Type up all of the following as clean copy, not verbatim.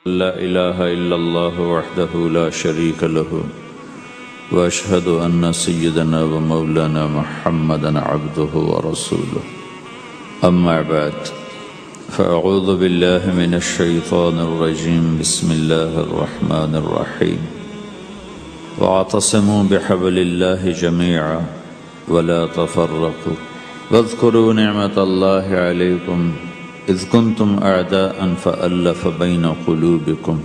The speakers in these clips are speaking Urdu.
لا إله إلا الله وحده لا شريك له وأشهد أن سيدنا ومولانا محمدا عبده ورسوله أما بعد فأعوذ بالله من الشيطان الرجيم بسم الله الرحمن الرحيم واعتصموا بحبل الله جميعا ولا تفرقوا واذكروا نعمة الله عليكم إذ كنتم أعداء فألف بين قلوبكم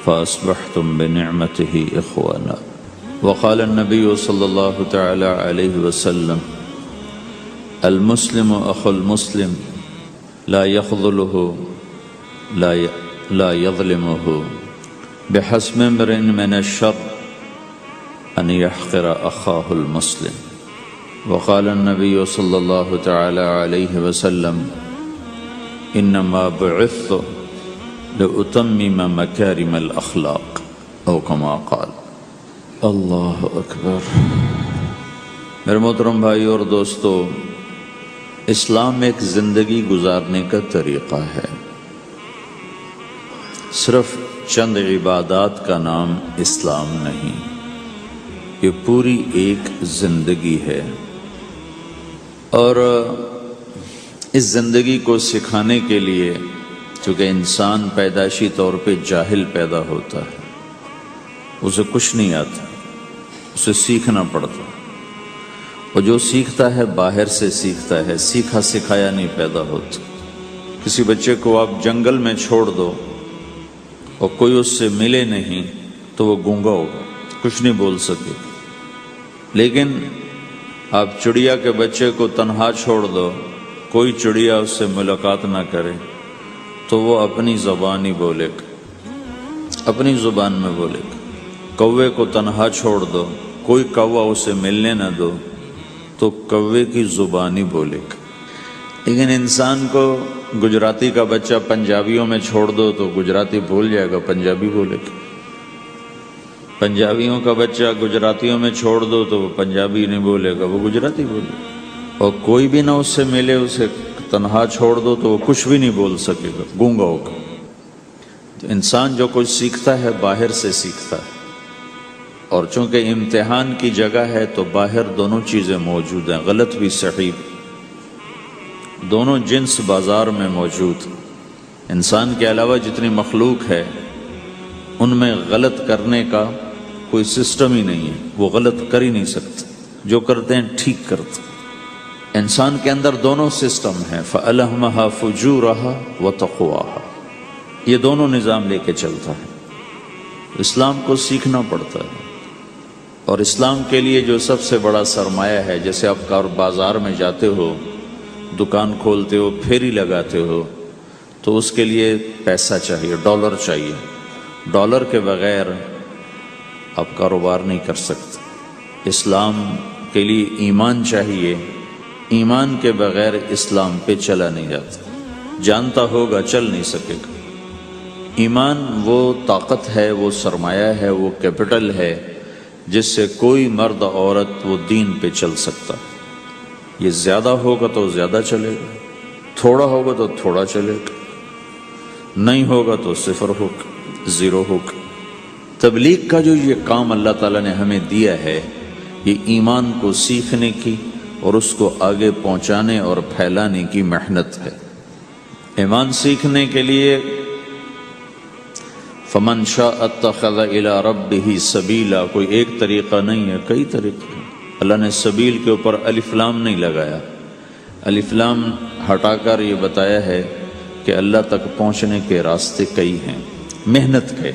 فأصبحتم بنعمته إخوانا وقال النبي صلى الله تعالى عليه وسلم المسلم أخو المسلم لا يخذله لا يظلمه بحسب امرئ من الشر أن يحقر أخاه المسلم وقال النبي صلى الله تعالى عليه وسلم انما بعثت لأتمم مکارم الاخلاق او کما قال۔ اللہ اکبر۔ میرے محترم بھائی اور دوستو، اسلام ایک زندگی گزارنے کا طریقہ ہے، صرف چند عبادات کا نام اسلام نہیں، یہ پوری ایک زندگی ہے۔ اور اس زندگی کو سکھانے کے لیے، چونکہ انسان پیدائشی طور پہ جاہل پیدا ہوتا ہے، اسے کچھ نہیں آتا، اسے سیکھنا پڑتا، اور جو سیکھتا ہے باہر سے سیکھتا ہے، سیکھا سکھایا نہیں پیدا ہوتا۔ کسی بچے کو آپ جنگل میں چھوڑ دو اور کوئی اس سے ملے نہیں تو وہ گونگا ہوگا، کچھ نہیں بول سکے۔ لیکن آپ چڑیا کے بچے کو تنہا چھوڑ دو، کوئی چڑیا اس سے ملاقات نہ کرے تو وہ اپنی زبان ہی بولے گا، اپنی زبان میں بولے گا۔ کوے کو تنہا چھوڑ دو، کوئی کوا اسے ملنے نہ دو تو کوے کی زبان ہی بولے گا۔ لیکن انسان کو گجراتی کا بچہ پنجابیوں میں چھوڑ دو تو گجراتی بھول جائے گا، پنجابی بولے گا۔ پنجابیوں کا بچہ گجراتیوں میں چھوڑ دو تو وہ پنجابی نہیں بولے گا، وہ گجراتی بولے گا۔ اور کوئی بھی نہ اس سے ملے، اسے تنہا چھوڑ دو تو وہ کچھ بھی نہیں بول سکے گا، گونگا ہوگا۔ تو انسان جو کچھ سیکھتا ہے باہر سے سیکھتا ہے، اور چونکہ امتحان کی جگہ ہے تو باہر دونوں چیزیں موجود ہیں، غلط بھی صحیح بھی، دونوں جنس بازار میں موجود۔ انسان کے علاوہ جتنی مخلوق ہے ان میں غلط کرنے کا کوئی سسٹم ہی نہیں ہے، وہ غلط کر ہی نہیں سکتے، جو کرتے ہیں ٹھیک کرتے۔ انسان کے اندر دونوں سسٹم ہیں، فَأَلْهَمَهَا فُجُورَهَا وَتَقْوَاهَا، یہ دونوں نظام لے کے چلتا ہے۔ اسلام کو سیکھنا پڑتا ہے، اور اسلام کے لیے جو سب سے بڑا سرمایہ ہے، جیسے آپ بازار میں جاتے ہو، دکان کھولتے ہو، پھیری لگاتے ہو، تو اس کے لیے پیسہ چاہیے، ڈالر چاہیے۔ ڈالر کے بغیر آپ کاروبار نہیں کر سکتے۔ اسلام کے لیے ایمان چاہیے، ایمان کے بغیر اسلام پہ چلا نہیں جاتا، جانتا ہوگا چل نہیں سکے گا۔ ایمان وہ طاقت ہے، وہ سرمایہ ہے، وہ کیپٹل ہے جس سے کوئی مرد عورت وہ دین پہ چل سکتا۔ یہ زیادہ ہوگا تو زیادہ چلے گا، تھوڑا ہوگا تو تھوڑا چلے گا، نہیں ہوگا تو صفر ہوگا، زیرو ہوگا۔ تبلیغ کا جو یہ کام اللہ تعالیٰ نے ہمیں دیا ہے، یہ ایمان کو سیکھنے کی اور اس کو آگے پہنچانے اور پھیلانے کی محنت ہے۔ ایمان سیکھنے کے لیے فَمَنْ شَاءَ اتَّخَذَ إِلَىٰ رَبِّهِ سَبِيلًا، کوئی ایک طریقہ نہیں ہے، کئی طریقے ہیں۔ اللہ نے سبیل کے اوپر الف لام نہیں لگایا، الف لام ہٹا کر یہ بتایا ہے کہ اللہ تک پہنچنے کے راستے کئی ہیں، محنت کے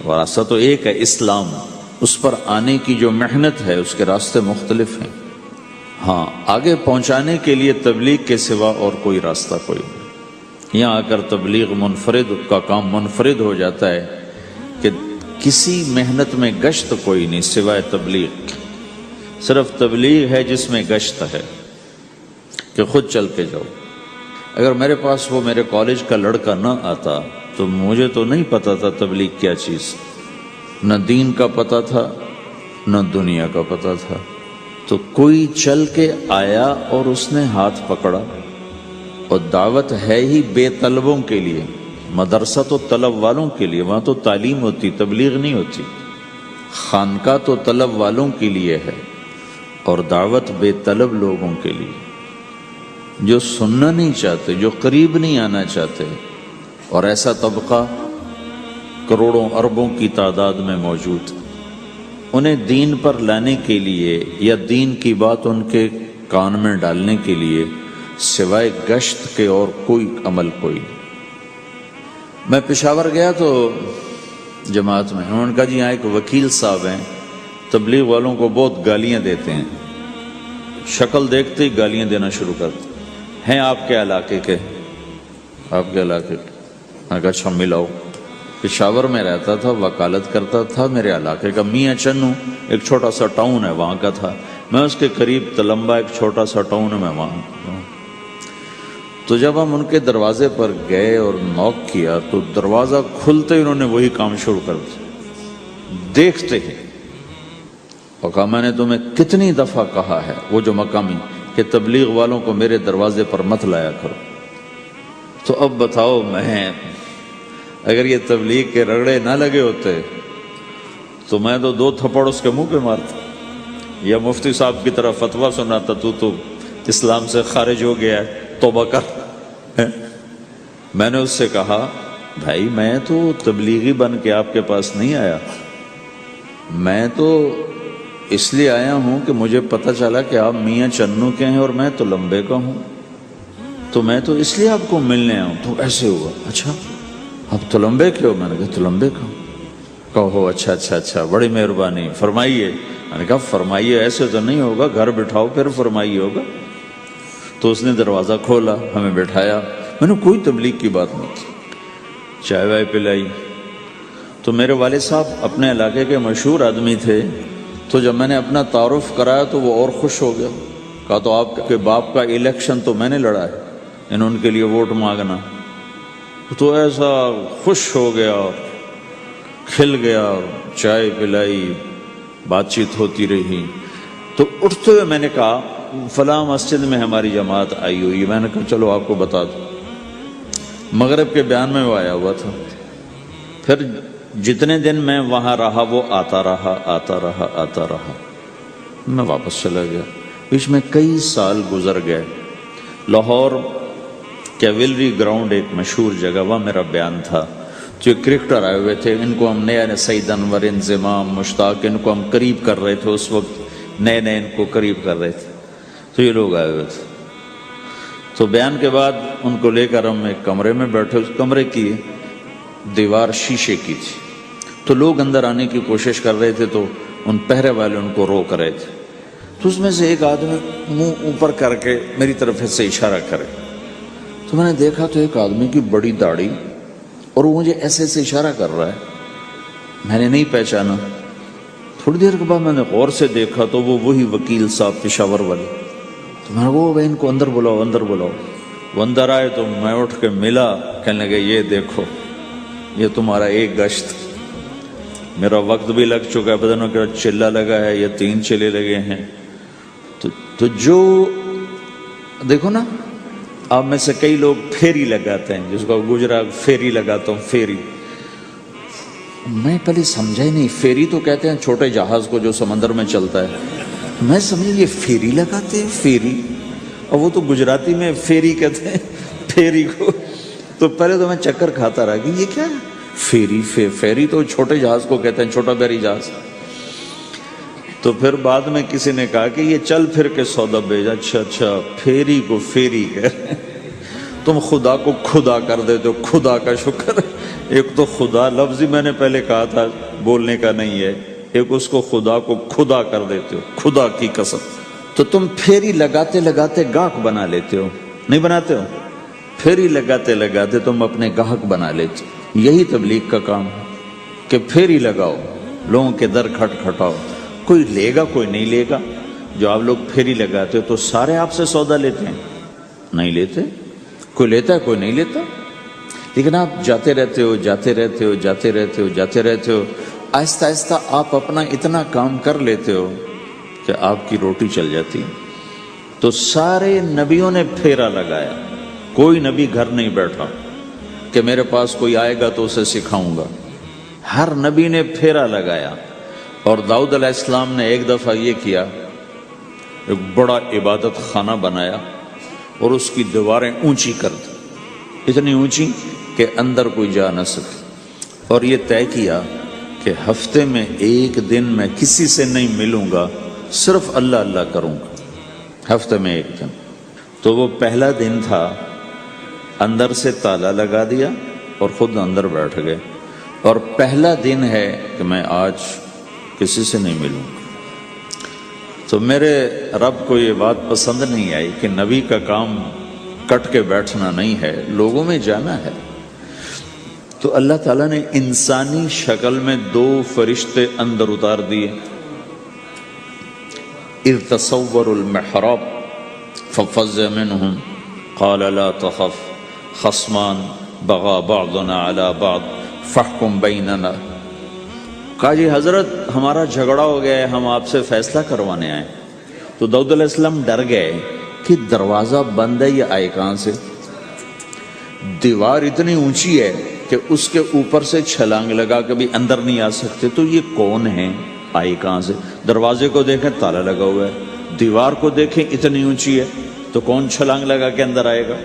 راستہ تو ایک ہے اسلام، اس پر آنے کی جو محنت ہے اس کے راستے مختلف ہیں۔ ہاں، آگے پہنچانے کے لیے تبلیغ کے سوا اور کوئی راستہ کوئی نہیں۔ یہاں آ کر تبلیغ منفرد کا کام منفرد ہو جاتا ہے کہ کسی محنت میں گشت کوئی نہیں سوائے تبلیغ۔ صرف تبلیغ ہے جس میں گشت ہے کہ خود چل کے جاؤ۔ اگر میرے پاس وہ میرے کالج کا لڑکا نہ آتا تو مجھے تو نہیں پتا تھا تبلیغ کیا چیز، نہ دین کا پتہ تھا نہ دنیا کا پتہ تھا۔ تو کوئی چل کے آیا اور اس نے ہاتھ پکڑا، اور دعوت ہے ہی بے طلبوں کے لیے، مدرسہ تو طلب والوں کے لیے، وہاں تو تعلیم ہوتی، تبلیغ نہیں ہوتی۔ خانقاہ تو طلب والوں کے لیے ہے اور دعوت بے طلب لوگوں کے لیے، جو سننا نہیں چاہتے، جو قریب نہیں آنا چاہتے، اور ایسا طبقہ کروڑوں اربوں کی تعداد میں موجود، انہیں دین پر لانے کے لیے یا دین کی بات ان کے کان میں ڈالنے کے لیے سوائے گشت کے اور کوئی عمل کوئی نہیں۔ میں پشاور گیا تو جماعت میں انہوں نے کہا جی یہاں ایک وکیل صاحب ہیں، تبلیغ والوں کو بہت گالیاں دیتے ہیں، شکل دیکھتے ہی گالیاں دینا شروع کرتے ہیں، آپ کے علاقے کے؟ آپ کے علاقے کے؟ میں کہا اچھا ملاؤ۔ پشاور میں رہتا تھا، وکالت کرتا تھا، میرے علاقے کا میاں چنو ایک چھوٹا سا ٹاؤن ہے وہاں کا تھا، میں اس کے قریب تلمبا ایک چھوٹا سا ٹاؤن ہے، میں وہاں۔ تو جب ہم ان کے دروازے پر گئے اور نوک کیا تو دروازہ کھلتے ہی انہوں نے وہی کام شروع کر دیا، دیکھتے ہی۔ اور کہا میں نے تمہیں کتنی دفعہ کہا ہے، وہ جو مقامی، کہ تبلیغ والوں کو میرے دروازے پر مت لایا کرو۔ تو اب بتاؤ، میں اگر یہ تبلیغ کے رگڑے نہ لگے ہوتے تو میں تو 2 تھپڑ اس کے منہ پہ مارتا، یا مفتی صاحب کی طرف فتویٰ سناتا، تو اسلام سے خارج ہو گیا ہے، توبہ کر۔ میں نے اس سے کہا بھائی میں تو تبلیغی بن کے آپ کے پاس نہیں آیا، میں تو اس لیے آیا ہوں کہ مجھے پتہ چلا کہ آپ میاں چنو کے ہیں اور میں تو لمبے کا ہوں، تو میں تو اس لیے آپ کو ملنے آیا ہوں۔ تو ایسے ہوا، اچھا آپ تو لمبے کے ہو؟ میں نے کہا تو لمبے کا ہوں۔ کہو اچھا اچھا اچھا، بڑی مہربانی، فرمائیے۔ میں نے کہا فرمائیے ایسے تو نہیں ہوگا، گھر بٹھاؤ پھر فرمائیے ہوگا۔ تو اس نے دروازہ کھولا، ہمیں بٹھایا، میں نے کوئی تبلیغ کی بات نہیں کی، چائے وائے پلائی۔ تو میرے والد صاحب اپنے علاقے کے مشہور آدمی تھے، تو جب میں نے اپنا تعارف کرایا تو وہ اور خوش ہو گیا، کہا تو آپ کے باپ کا الیکشن تو میں نے لڑا ہے، انہوں ان کے لیے ووٹ مانگنا۔ تو ایسا خوش ہو گیا، کھل گیا، چائے پلائی، بات چیت ہوتی رہی۔ تو اٹھتے ہوئے میں نے کہا فلاں مسجد میں ہماری جماعت آئی ہوئی ہے، میں نے کہا چلو آپ کو بتا دوں۔ مغرب کے بیان میں وہ آیا ہوا تھا، پھر جتنے دن میں وہاں رہا وہ آتا رہا، میں واپس چلا گیا۔ بیچ میں کئی سال گزر گئے، لاہور کیولری گراؤنڈ ایک مشہور جگہ، وہاں میرا بیان تھا، جو کرکٹر آئے ہوئے تھے، ان کو ہم نئے سعید انور، انضمام، مشتاق، ان کو ہم قریب کر رہے تھے، اس وقت نئے ان کو قریب کر رہے تھے، تو یہ لوگ آئے ہوئے تھے۔ تو بیان کے بعد ان کو لے کر ہم ایک کمرے میں بیٹھے، اس کمرے کی دیوار شیشے کی تھی، تو لوگ اندر آنے کی کوشش کر رہے تھے، تو ان پہرے والے ان کو روک رہے تھے۔ تو اس میں سے ایک آدمی منہ اوپر کر کے میری طرف سے اشارہ کرے، تو میں نے دیکھا تو ایک آدمی کی بڑی داڑھی، اور وہ مجھے ایسے اشارہ کر رہا ہے، میں نے نہیں پہچانا۔ تھوڑی دیر کے بعد میں نے غور سے دیکھا تو وہ وہی وکیل صاحب پشاور والے، تو میں نے کہا وہ ان کو اندر بلاؤ، اندر بلاؤ۔ وہ اندر آئے تو میں اٹھ کے ملا، کہنے لگے یہ دیکھو یہ تمہارا ایک گشت، میرا وقت بھی لگ چکا ہے، بدنوں کے چلہ لگا ہے، یہ 3 چلے لگے ہیں۔ تو جو دیکھو نا، آپ میں سے کئی لوگ پھیری لگاتے ہیں، جس کو گجرا پھیری لگاتا ہوں، پھیری۔ میں پہلے سمجھا ہی نہیں، پھیری تو کہتے ہیں چھوٹے جہاز کو جو سمندر میں چلتا ہے، میں سمجھا یہ پھیری لگاتے ہیں، پھیری، اور وہ تو گجراتی میں پھیری کہتے ہیں پھیری کو۔ تو پہلے تو میں چکر کھاتا رہا کہ یہ کیا ہے پھیری، پھیری تو چھوٹے جہاز کو کہتے ہیں، چھوٹا بحری جہاز۔ تو پھر بعد میں کسی نے کہا کہ یہ چل پھر کے سودا بھیجا، اچھا پھیری کو پھیری کہہ، تم خدا کو خدا کر دیتے ہو، خدا کا شکر۔ ایک تو خدا لفظ ہی میں نے پہلے کہا تھا بولنے کا نہیں ہے، ایک اس کو خدا کو خدا کر دیتے ہو، خدا کی قسم۔ تو تم پھیری لگاتے لگاتے گاہک بنا لیتے ہو، نہیں بناتے ہو؟ پھیری لگاتے لگاتے تم اپنے گاہک بنا لیتے ہو۔ یہی تبلیغ کا کام ہے کہ پھیری لگاؤ، لوگوں کے در کھٹکھٹاؤ، کوئی لے گا کوئی نہیں لے گا۔ جو آپ لوگ پھیری لگاتے ہو تو سارے آپ سے سودا لیتے ہیں؟ نہیں لیتے، کوئی لیتا ہے کوئی نہیں لیتا، لیکن آپ جاتے رہتے ہو، آہستہ آہستہ آپ اپنا اتنا کام کر لیتے ہو کہ آپ کی روٹی چل جاتی۔ تو سارے نبیوں نے پھیرا لگایا، کوئی نبی گھر نہیں بیٹھا کہ میرے پاس کوئی آئے گا تو اسے سکھاؤں گا۔ ہر نبی نے پھیرا لگایا، اور داؤد علیہ السلام نے ایک دفعہ یہ کیا، ایک بڑا عبادت خانہ بنایا اور اس کی دیواریں اونچی کر دی، اتنی اونچی کہ اندر کوئی جا نہ سکے، اور یہ طے کیا کہ ہفتے میں ایک دن میں کسی سے نہیں ملوں گا، صرف اللہ اللہ کروں گا، ہفتے میں ایک دن۔ تو وہ پہلا دن تھا، اندر سے تالا لگا دیا اور خود اندر بیٹھ گئے، اور پہلا دن ہے کہ میں آج کسی سے نہیں ملوں گا۔ تو میرے رب کو یہ بات پسند نہیں آئی کہ نبی کا کام کٹ کے بیٹھنا نہیں ہے، لوگوں میں جانا ہے۔ تو اللہ تعالیٰ نے انسانی شکل میں 2 فرشتے اندر اتار دیے۔ اذ تصور المحراب ففزع منهم قال لا تخف خصمان بغى بعضنا على بعض فاحكم بيننا۔ کہا جی حضرت ہمارا جھگڑا ہو گیا ہے، ہم آپ سے فیصلہ کروانے آئے۔ تو داؤد علیہ السلام ڈر گئے کہ دروازہ بند ہے، یہ آئے کہاں سے؟ دیوار اتنی اونچی ہے کہ اس کے اوپر سے چھلانگ لگا کے بھی اندر نہیں آ سکتے، تو یہ کون ہے، آئے کہاں سے؟ دروازے کو دیکھیں تالا لگا ہوا ہے، دیوار کو دیکھیں اتنی اونچی ہے، تو کون چھلانگ لگا کے اندر آئے گا؟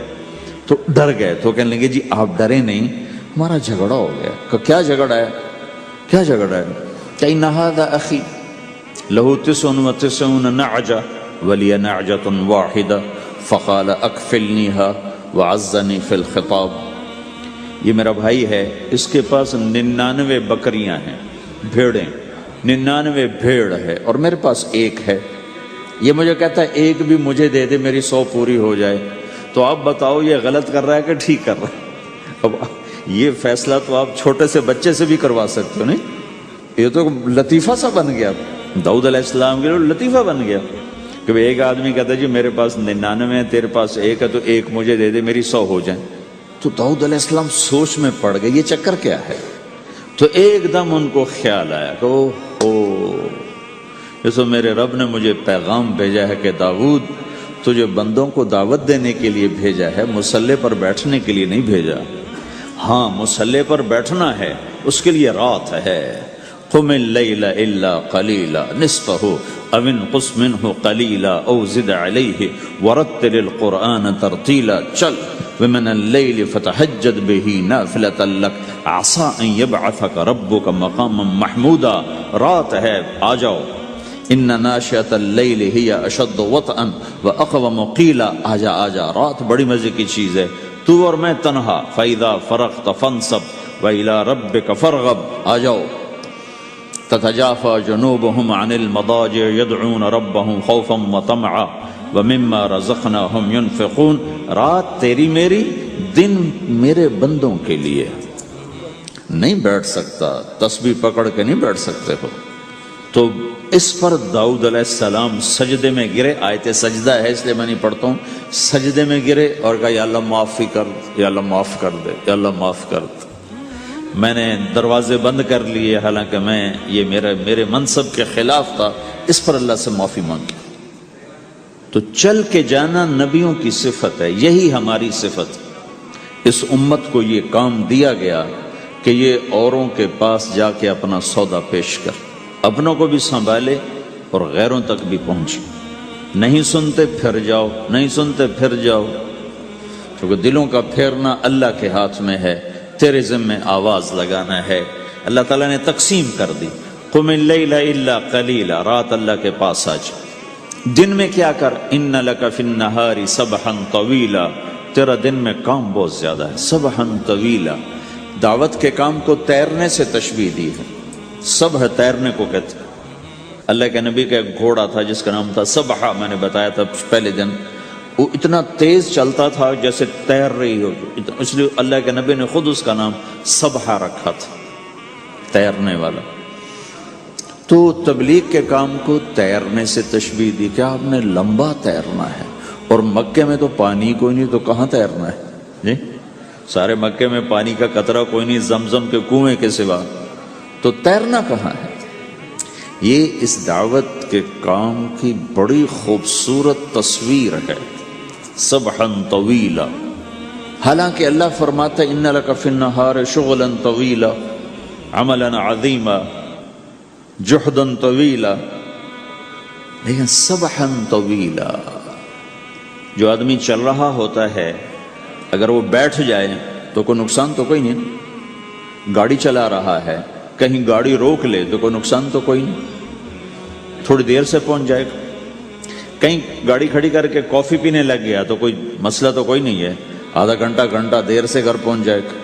تو ڈر گئے۔ تو کہنے لگے جی آپ ڈرے نہیں، ہمارا جھگڑا ہو گیا۔ کہ کیا جھگڑا ہے؟ کیا جھگڑا ہے؟ کہ ان ھذا اخی لہ 99 نعجہ ولی نعجۃ واحدہ فقال اکفلنیها وعزنی فی الخطاب۔ یہ میرا بھائی ہے، اس کے پاس 99 بکریاں ہیں، بھیڑیں، 99 بھیڑ ہے، اور میرے پاس ایک ہے۔ یہ مجھے کہتا ہے ایک بھی مجھے دے دے، میری 100 پوری ہو جائے۔ تو آپ بتاؤ یہ غلط کر رہا ہے کہ ٹھیک کر رہا ہے؟ اب یہ فیصلہ تو آپ چھوٹے سے بچے سے بھی کروا سکتے ہو، نہیں؟ یہ تو لطیفہ سا بن گیا، داؤد علیہ السلام کے لیے لطیفہ بن گیا کہ ایک آدمی کہتا ہے جی میرے پاس 99 ہے، تیرے پاس ایک ہے، تو ایک مجھے دے دے، میری 100 ہو جائیں۔ تو داؤد علیہ السلام سوچ میں پڑ گئے یہ چکر کیا ہے۔ تو ایک دم ان کو خیال آیا کہ اوہ، جیسے میرے رب نے مجھے پیغام بھیجا ہے کہ داؤد تجھے بندوں کو دعوت دینے کے لیے بھیجا ہے، مصلی پر بیٹھنے کے لیے نہیں بھیجا۔ ہاں مصلی پر بیٹھنا ہے، اس کے لیے رات ہے۔ قم اللیل الا قلیلا نصفہ او انقص منہ قلیلا او زد علیہ ورتل القرآن ترتیلا۔ چل ومن اللیل فتہجد بہ نافلۃ لک عسیٰ ان یبعثک ربک مقاما محمودا۔ رات ہے، آ جاؤ۔ ان ناشئۃ اللیل ہی اشد وطئا واقوم قیلا۔ آجا آجا، رات بڑی مزے کی چیز ہے، تو اور میں تنہا۔ فاذا فرغت فانصب والى ربک فارغب۔ آ جاؤ۔ تتجافى جنوبهم عن المضاجع يدعون ربهم خوفا وطمعا ومما رزقناهم ينفقون۔ رات تیری میری، دن میرے بندوں کے لیے۔ نہیں بیٹھ سکتا، تسبیح پکڑ کے نہیں بیٹھ سکتے ہو۔ تو اس پر داؤد علیہ السلام سجدے میں گرے۔ آیت سجدہ ہے اس لیے میں نہیں پڑھتا ہوں۔ سجدے میں گرے اور کہا یا اللہ معافی کر، یا اللہ معاف کر دے، یا اللہ معاف کر دے، میں نے دروازے بند کر لیے، حالانکہ میں یہ میرے منصب کے خلاف تھا، اس پر اللہ سے معافی مانگی۔ تو چل کے جانا نبیوں کی صفت ہے، یہی ہماری صفت۔ اس امت کو یہ کام دیا گیا کہ یہ اوروں کے پاس جا کے اپنا سودا پیش کر، اپنوں کو بھی سنبھالے اور غیروں تک بھی پہنچے۔ نہیں سنتے پھر جاؤ، نہیں سنتے پھر جاؤ، کیونکہ دلوں کا پھیرنا اللہ کے ہاتھ میں ہے، تیرے ذمہ آواز لگانا ہے۔ اللہ تعالیٰ نے تقسیم کر دی، قم اللیل الا قلیلا، رات اللہ کے پاس آ جا۔ دن میں کیا کر، ان لک فی النہار سبحا طویلا، تیرا دن میں کام بہت زیادہ ہے۔ سبحا طویلا، دعوت کے کام کو تیرنے سے تشبیہ دی ہے۔ سبح تیرنے کو کہتے ہیں۔ اللہ کے نبی کا ایک گھوڑا تھا جس کا نام تھا سبحہ، میں نے بتایا تھا پہلے دن، وہ اتنا تیز چلتا تھا جیسے تیر رہی ہو، اس لیے اللہ کے نبی نے خود اس کا نام سبحہ رکھا تھا، تیرنے والا۔ تو تبلیغ کے کام کو تیرنے سے تشبیہ دی کہ آپ نے لمبا تیرنا ہے، اور مکے میں تو پانی کوئی نہیں، تو کہاں تیرنا ہے جی؟ سارے مکے میں پانی کا قطرہ کوئی نہیں زمزم کے کنویں کے سوا، تو تیرنا کہاں ہے؟ یہ اس دعوت کے کام کی بڑی خوبصورت تصویر ہے۔ سبحا طویلا، حالانکہ اللہ فرماتا ہے ان لک فی النہار شغلا طویلا عملا عظیما جہدا طویلا، لیکن سبحا طویلا، جو آدمی چل رہا ہوتا ہے اگر وہ بیٹھ جائے تو کوئی نقصان تو کوئی نہیں، گاڑی چلا رہا ہے کہیں گاڑی روک لے تو کوئی نقصان تو کوئی نہیں، تھوڑی دیر سے پہنچ جائے گا، کہیں گاڑی کھڑی کر کے کافی پینے لگ گیا تو کوئی مسئلہ تو کوئی نہیں ہے، آدھا گھنٹہ دیر سے گھر پہنچ جائے گا۔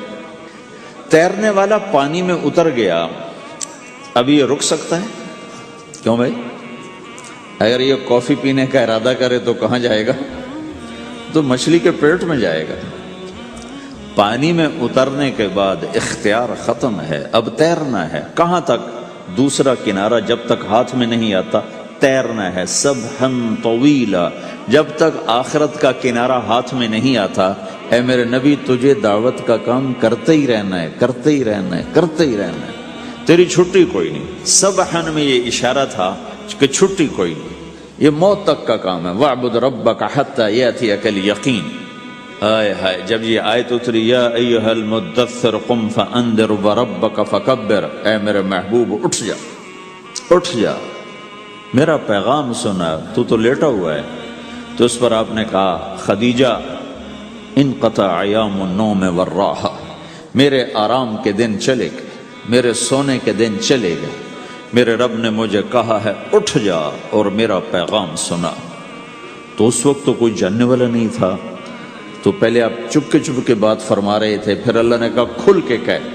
تیرنے والا پانی میں اتر گیا، اب یہ رک سکتا ہے؟ کیوں بھائی؟ اگر یہ کافی پینے کا ارادہ کرے تو کہاں جائے گا؟ تو مچھلی کے پیٹ میں جائے گا۔ پانی میں اترنے کے بعد اختیار ختم ہے، اب تیرنا ہے۔ کہاں تک؟ دوسرا کنارہ جب تک ہاتھ میں نہیں آتا تیرنا ہے، سبحا طویلا، جب تک آخرت کا کنارہ ہاتھ میں نہیں آتا۔ اے میرے نبی تجھے دعوت کا کام کرتے ہی رہنا ہے، کرتے ہی رہنا ہے، کرتے ہی رہنا ہے، تیری چھٹی کوئی نہیں۔ سبحن میں یہ اشارہ تھا کہ چھٹی کوئی نہیں، یہ موت تک کا کام ہے۔ وَاعْبُدْ رَبَّكَ حَتَّى يَأْتِيَكَ الْيَقِينُ۔ آئے ہائے، جب یہ آیت اتری یا ایھا المدثر قم فانذر وربک فکبر، اے میرے محبوب اٹھ جا، اٹھ جا، میرا پیغام سنا، تو لیٹا ہوا ہے۔ تو اس پر آپ نے کہا خدیجہ انقطع ایام النوم والراحہ، میرے آرام کے دن چلے گئے، میرے سونے کے دن چلے گئے، میرے رب نے مجھے کہا ہے اٹھ جا اور میرا پیغام سنا۔ تو اس وقت تو کوئی جاننے والا نہیں تھا، تو پہلے آپ چپ کے بات فرما رہے تھے، پھر اللہ نے کہا کھل کے کہہ،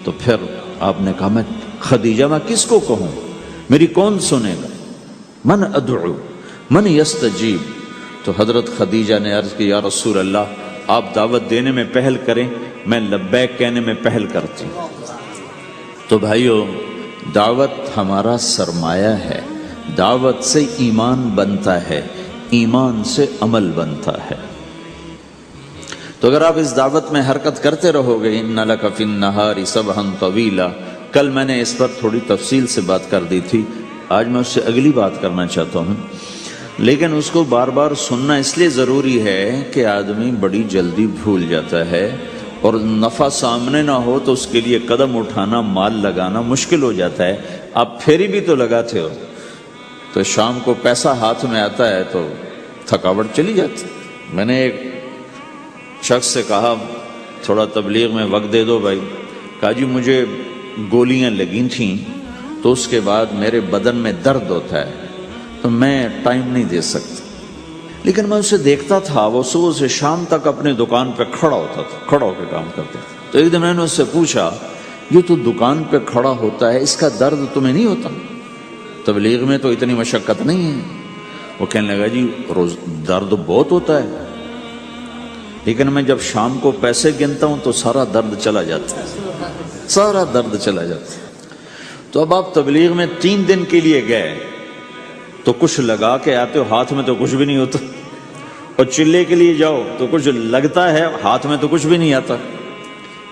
تو پھر آپ نے کہا میں خدیجہ میں کس کو کہوں، میری کون سنے گا، من ادعو من یستجیب۔ تو حضرت خدیجہ نے عرض کی یا رسول اللہ آپ دعوت دینے میں پہل کریں، میں لبیک کہنے میں پہل کرتی ہوں۔ تو بھائیو، دعوت ہمارا سرمایہ ہے، دعوت سے ایمان بنتا ہے، ایمان سے عمل بنتا ہے۔ تو اگر آپ اس دعوت میں حرکت کرتے رہو گے، ان لک فی النہار سبحا طویلا، کل میں نے اس پر تھوڑی تفصیل سے بات کر دی تھی، آج میں اس سے اگلی بات کرنا چاہتا ہوں، لیکن اس کو بار بار سننا اس لیے ضروری ہے کہ آدمی بڑی جلدی بھول جاتا ہے، اور نفع سامنے نہ ہو تو اس کے لیے قدم اٹھانا، مال لگانا مشکل ہو جاتا ہے۔ آپ پھیری بھی تو لگاتے ہو، تو شام کو پیسہ ہاتھ میں آتا ہے تو تھکاوٹ چلی جاتی۔ میں نے ایک شخص سے کہا تھوڑا تبلیغ میں وقت دے دو بھائی، کہا جی مجھے گولیاں لگی تھیں تو اس کے بعد میرے بدن میں درد ہوتا ہے تو میں ٹائم نہیں دے سکتا، لیکن میں اسے دیکھتا تھا وہ صبح سے شام تک اپنی دکان پہ کھڑا ہوتا تھا، کھڑا ہو کے کام کرتا تھا۔ تو ایک دن میں نے اس سے پوچھا یہ تو دکان پہ کھڑا ہوتا ہے، اس کا درد تمہیں نہیں ہوتا؟ تبلیغ میں تو اتنی مشقت نہیں ہے۔ وہ کہنے لگا جی روز درد بہت ہوتا ہے، لیکن میں جب شام کو پیسے گنتا ہوں تو سارا درد چلا جاتا ہے، سارا درد چلا جاتا ہے۔ تو اب آپ تبلیغ میں 3 دن کے لیے گئے تو کچھ لگا کے آتے ہو، ہاتھ میں تو کچھ بھی نہیں ہوتا، اور چلے کے لیے جاؤ تو کچھ لگتا ہے، ہاتھ میں تو کچھ بھی نہیں آتا۔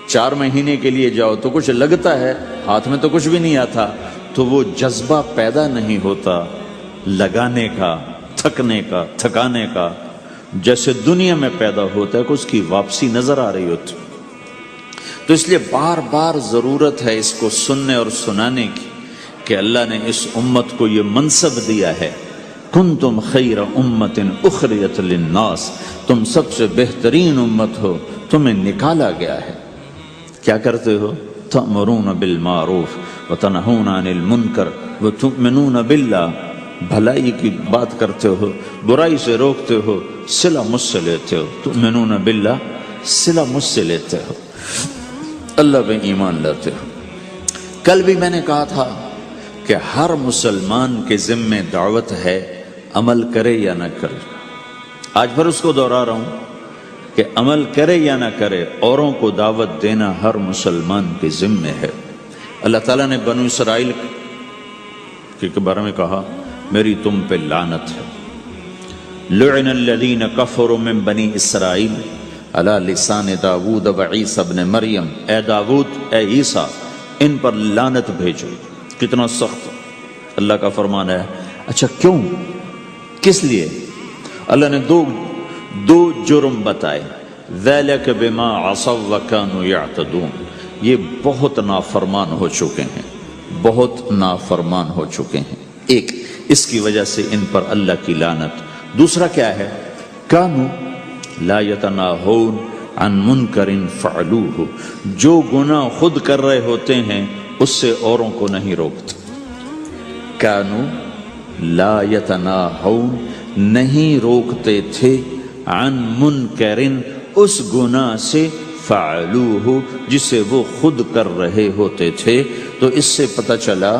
4 مہینے کے لیے جاؤ تو کچھ لگتا ہے، ہاتھ میں تو کچھ بھی نہیں آتا۔ تو وہ جذبہ پیدا نہیں ہوتا لگانے کا، تھکنے کا، تھکانے کا، جیسے دنیا میں پیدا ہوتا ہے کہ اس کی واپسی نظر آ رہی ہوتی۔ تو اس لیے بار بار ضرورت ہے اس کو سننے اور سنانے کی کہ اللہ نے اس امت کو یہ منصب دیا ہے، کنتم خیر امت اخرجت للناس، تم سب سے بہترین امت ہو، تمہیں نکالا گیا ہے۔ کیا کرتے ہو؟ تأمرون بالمعروف وتنہون عن المنکر وتؤمنون باللہ، بھلائی کی بات کرتے ہو، برائی سے روکتے ہو، صلہ مجھ سے لیتے ہو، تؤمنون باللہ، صلہ مجھ سے لیتے ہو، اللہ پہ ایمان لاتے ہو۔ کل بھی میں نے کہا تھا کہ ہر مسلمان کے ذمے دعوت ہے، عمل کرے یا نہ کرے۔ آج پھر اس کو دوہرا رہا ہوں کہ عمل کرے یا نہ کرے، اوروں کو دعوت دینا ہر مسلمان کے ذمے ہے۔ اللہ تعالیٰ نے بنو اسرائیل کے بارے میں کہا میری تم پہ لعنت ہے، لعن الذین کفروا من بنی اسرائیل علی لسان داود و عیسیٰ ابن مریم، اے داود، اے عیسیٰ، ان پر لعنت بھیجو۔ کتنا سخت اللہ کا فرمان ہے۔ اچھا کیوں، کس لیے؟ اللہ نے دو جرم بتائے۔ ذَلِكَ بِمَا عَصَوْا وَكَانُوا يَعْتَدُونَ، یہ بہت نافرمان ہو چکے ہیں، بہت نافرمان ہو چکے ہیں۔ ایک اس کی وجہ سے ان پر اللہ کی لعنت۔ دوسرا کیا ہے؟ کانوا لا یتناہون عن منکر فعلوہ، جو گناہ خود کر رہے ہوتے ہیں اس سے اوروں کو نہیں روکتے۔ کانوا لا یتناہون، نہیں روکتے تھے، عن منکر، اس گناہ سے، فعلوہ، جسے وہ خود کر رہے ہوتے تھے۔ تو اس سے پتہ چلا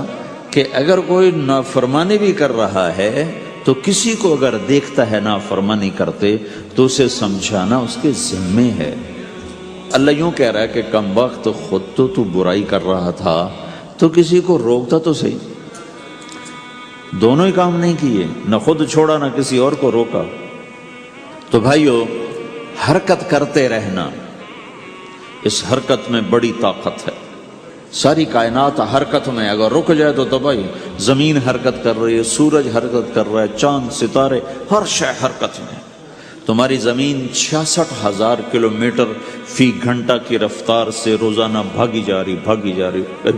کہ اگر کوئی نافرمانی بھی کر رہا ہے تو کسی کو اگر دیکھتا ہے نافرمانی کرتے تو اسے سمجھانا اس کے ذمے ہے۔ اللہ یوں کہہ رہا ہے کہ کم وقت خود تو برائی کر رہا تھا تو کسی کو روکتا تو صحیح۔ دونوں ہی کام نہیں کیے، نہ خود چھوڑا نہ کسی اور کو روکا۔ تو بھائیو، حرکت کرتے رہنا، اس حرکت میں بڑی طاقت ہے۔ ساری کائنات حرکت میں، اگر رک جائے تو تباہی۔ زمین حرکت کر رہی ہے، سورج حرکت کر رہا ہے، چاند ستارے، ہر شے حرکت میں۔ تمہاری زمین 66,000 کلومیٹر فی گھنٹہ کی رفتار سے روزانہ بھاگی جا رہی۔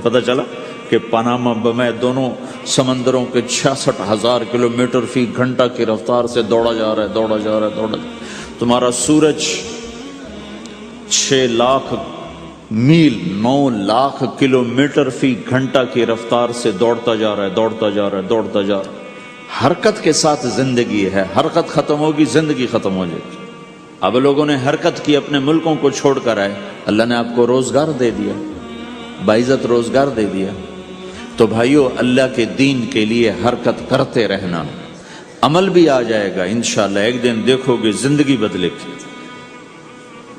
پتہ چلا کہ پاناما میں دونوں سمندروں کے 66,000 کلومیٹر فی گھنٹہ کی رفتار سے دوڑا جا رہا ہے۔ تمہارا سورج 6 لاکھ میل 9 لاکھ کلومیٹر فی گھنٹہ کی رفتار سے دوڑتا جا رہا ہے۔ حرکت کے ساتھ زندگی ہے، حرکت ختم ہوگی زندگی ختم ہو جائے گی۔ اب لوگوں نے حرکت کی، اپنے ملکوں کو چھوڑ کر آئے، اللہ نے آپ کو روزگار دے دیا، باعزت روزگار دے دیا۔ تو بھائیو، اللہ کے دین کے لیے حرکت کرتے رہنا، عمل بھی آ جائے گا انشاءاللہ۔ ایک دن دیکھو گے زندگی بدلے گی۔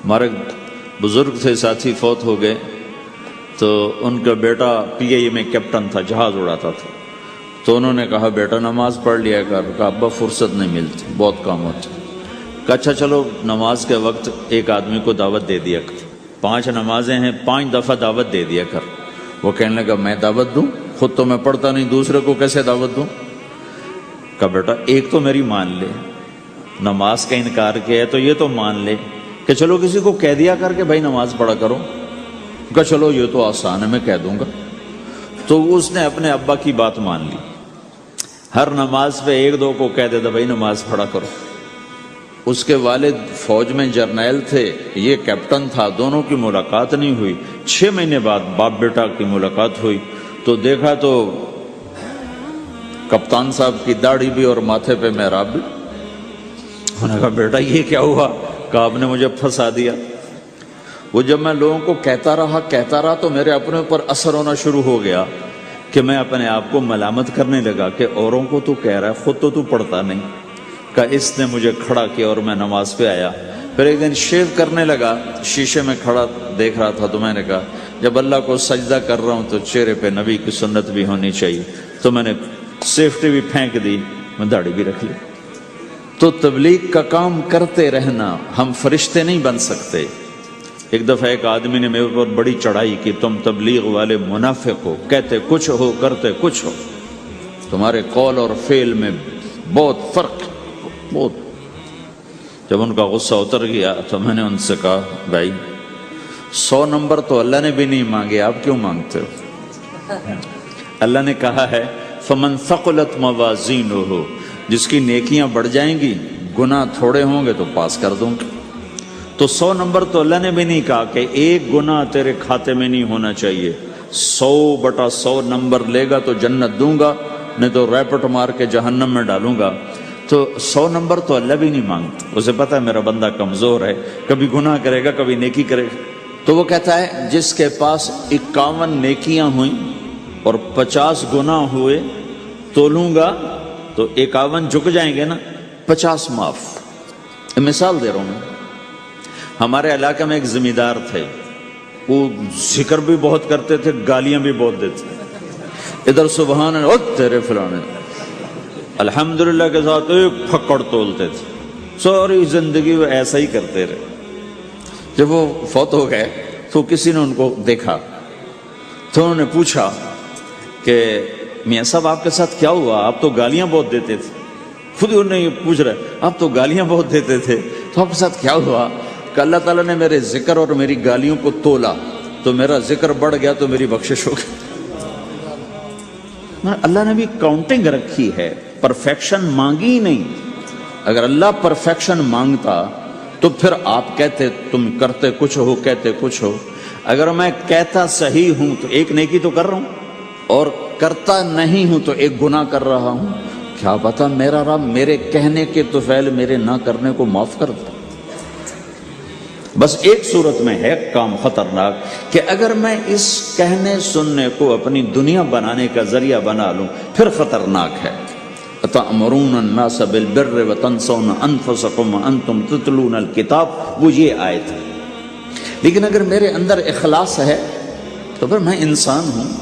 ہمارے بزرگ تھے، ساتھی فوت ہو گئے، تو ان کا بیٹا PIA میں کیپٹن تھا، جہاز اڑاتا تھا۔ تو انہوں نے کہا بیٹا نماز پڑھ لیا کر۔ کہا ابا فرصت نہیں ملتی، بہت کام ہوتا۔ کہا اچھا چلو نماز کے وقت ایک آدمی کو دعوت دے دیا کر، 5 نمازیں ہیں، 5 دفعہ دعوت دے دیا کر۔ وہ کہنے لگا میں دعوت دوں؟ خود تو میں پڑھتا نہیں، دوسرے کو کیسے دعوت دوں؟ کہا بیٹا ایک تو میری مان لے، نماز کا انکار کیا ہے تو یہ تو مان لے کہ چلو کسی کو کہہ دیا کر کہ بھائی نماز پڑھا کرو۔ کہا چلو یہ تو آسان ہے، میں کہہ دوں گا۔ تو اس نے اپنے ابا کی بات مان لی، ہر نماز پہ 1-2 کو کہہ دیتا بھائی نماز پڑھا کرو۔ اس کے والد فوج میں جرنیل تھے، یہ کیپٹن تھا، دونوں کی ملاقات نہیں ہوئی۔ 6 مہینے بعد باپ بیٹا کی ملاقات ہوئی تو دیکھا تو کپتان صاحب کی داڑھی بھی اور ماتھے پہ محراب بھی۔ انہوں نے کہا بیٹا یہ کیا ہوا؟ کہا آپ نے مجھے پھنسا دیا۔ وہ جب میں لوگوں کو کہتا رہا تو میرے اپنے اوپر اثر ہونا شروع ہو گیا کہ میں اپنے آپ کو ملامت کرنے لگا کہ اوروں کو تو کہہ رہا ہے، خود تو پڑھتا نہیں۔ کہ اس نے مجھے کھڑا کیا اور میں نماز پہ آیا۔ پھر ایک دن شیو کرنے لگا، شیشے میں کھڑا دیکھ رہا تھا، تو میں نے کہا جب اللہ کو سجدہ کر رہا ہوں تو چہرے پہ نبی کی سنت بھی ہونی چاہیے۔ تو میں نے سیفٹی بھی پھینک دی، میں داڑھی بھی رکھ لی۔ تو تبلیغ کا کام کرتے رہنا، ہم فرشتے نہیں بن سکتے۔ ایک دفعہ ایک آدمی نے میرے اوپر بڑی چڑھائی کی، تم تبلیغ والے منافق ہو، کہتے کچھ ہو کرتے کچھ ہو، تمہارے قول اور فعل میں بہت فرق، بہت۔ جب ان کا غصہ اتر گیا تو میں نے ان سے کہا بھائی 100 نمبر تو اللہ نے بھی نہیں مانگے، آپ کیوں مانگتے ہو؟ اللہ نے کہا ہے فمن ثقلت موازینہ، جس کی نیکیاں بڑھ جائیں گی گناہ تھوڑے ہوں گے تو پاس کر دوں گا۔ تو 100 نمبر تو اللہ نے بھی نہیں کہا کہ ایک گناہ تیرے کھاتے میں نہیں ہونا چاہیے، 100/100 نمبر لے گا تو جنت دوں گا، نہیں تو ریپٹ مار کے جہنم میں ڈالوں گا۔ تو 100 نمبر تو اللہ بھی نہیں مانگتا، اسے پتہ ہے میرا بندہ کمزور ہے، کبھی گناہ کرے گا کبھی نیکی کرے گا۔ تو وہ کہتا ہے جس کے پاس 51 نیکیاں ہوئیں اور 50 گناہ ہوئے تولوں گا تو 51 جھک جائیں گے نا، 50 معاف۔ مثال دے رہا ہوں میں، ہمارے علاقے میں ایک زمیندار تھے، وہ ذکر بھی بہت کرتے تھے، گالیاں بھی بہت دیتے تھے۔ ادھر سبحان اللہ تیرے فلانے، الحمدللہ کے ساتھ ایک پھکڑ تولتے تھے، ساری زندگی وہ ایسا ہی کرتے رہے۔ جب وہ فوت ہو گئے تو کسی نے ان کو دیکھا تو انہوں نے پوچھا کہ میاں صاحب آپ کے ساتھ کیا ہوا؟ آپ تو گالیاں بہت دیتے تھے۔ خود انہوں نے یہ پوچھ رہے آپ تو گالیاں بہت دیتے تھے تو آپ کے ساتھ کیا ہوا؟ کہ اللہ تعالیٰ نے میرے ذکر اور میری گالیوں کو تولا تو میرا ذکر بڑھ گیا تو میری بخشش ہو گئی۔ اللہ نے بھی کاؤنٹنگ رکھی ہے، پرفیکشن مانگی ہی نہیں۔ اگر اللہ پرفیکشن مانگتا تو پھر آپ کہتے تم کرتے کچھ ہو کہتے کچھ ہو۔ اگر میں کہتا صحیح ہوں تو ایک نیکی تو کر رہا ہوں، اور کرتا نہیں ہوں تو ایک گناہ کر رہا ہوں۔ کیا پتا میرا رب میرے کہنے کے طفیل میرے نہ کرنے کو معاف کر دے۔ بس ایک صورت میں ہے کام خطرناک کہ اگر میں اس کہنے سننے کو اپنی دنیا بنانے کا ذریعہ بنا لوں پھر خطرناک ہے۔ أَتَأْمُرُونَ النَّاسَ بِالْبِرِّ وَتَنْسَوْنَ أَنفُسَكُمْ وَأَنْتُمْ تُتْلُونَ الْكِتَابَ، وہ یہ آیت ہے۔ لیکن اگر میرے اندر اخلاص ہے تو پھر میں انسان ہوں،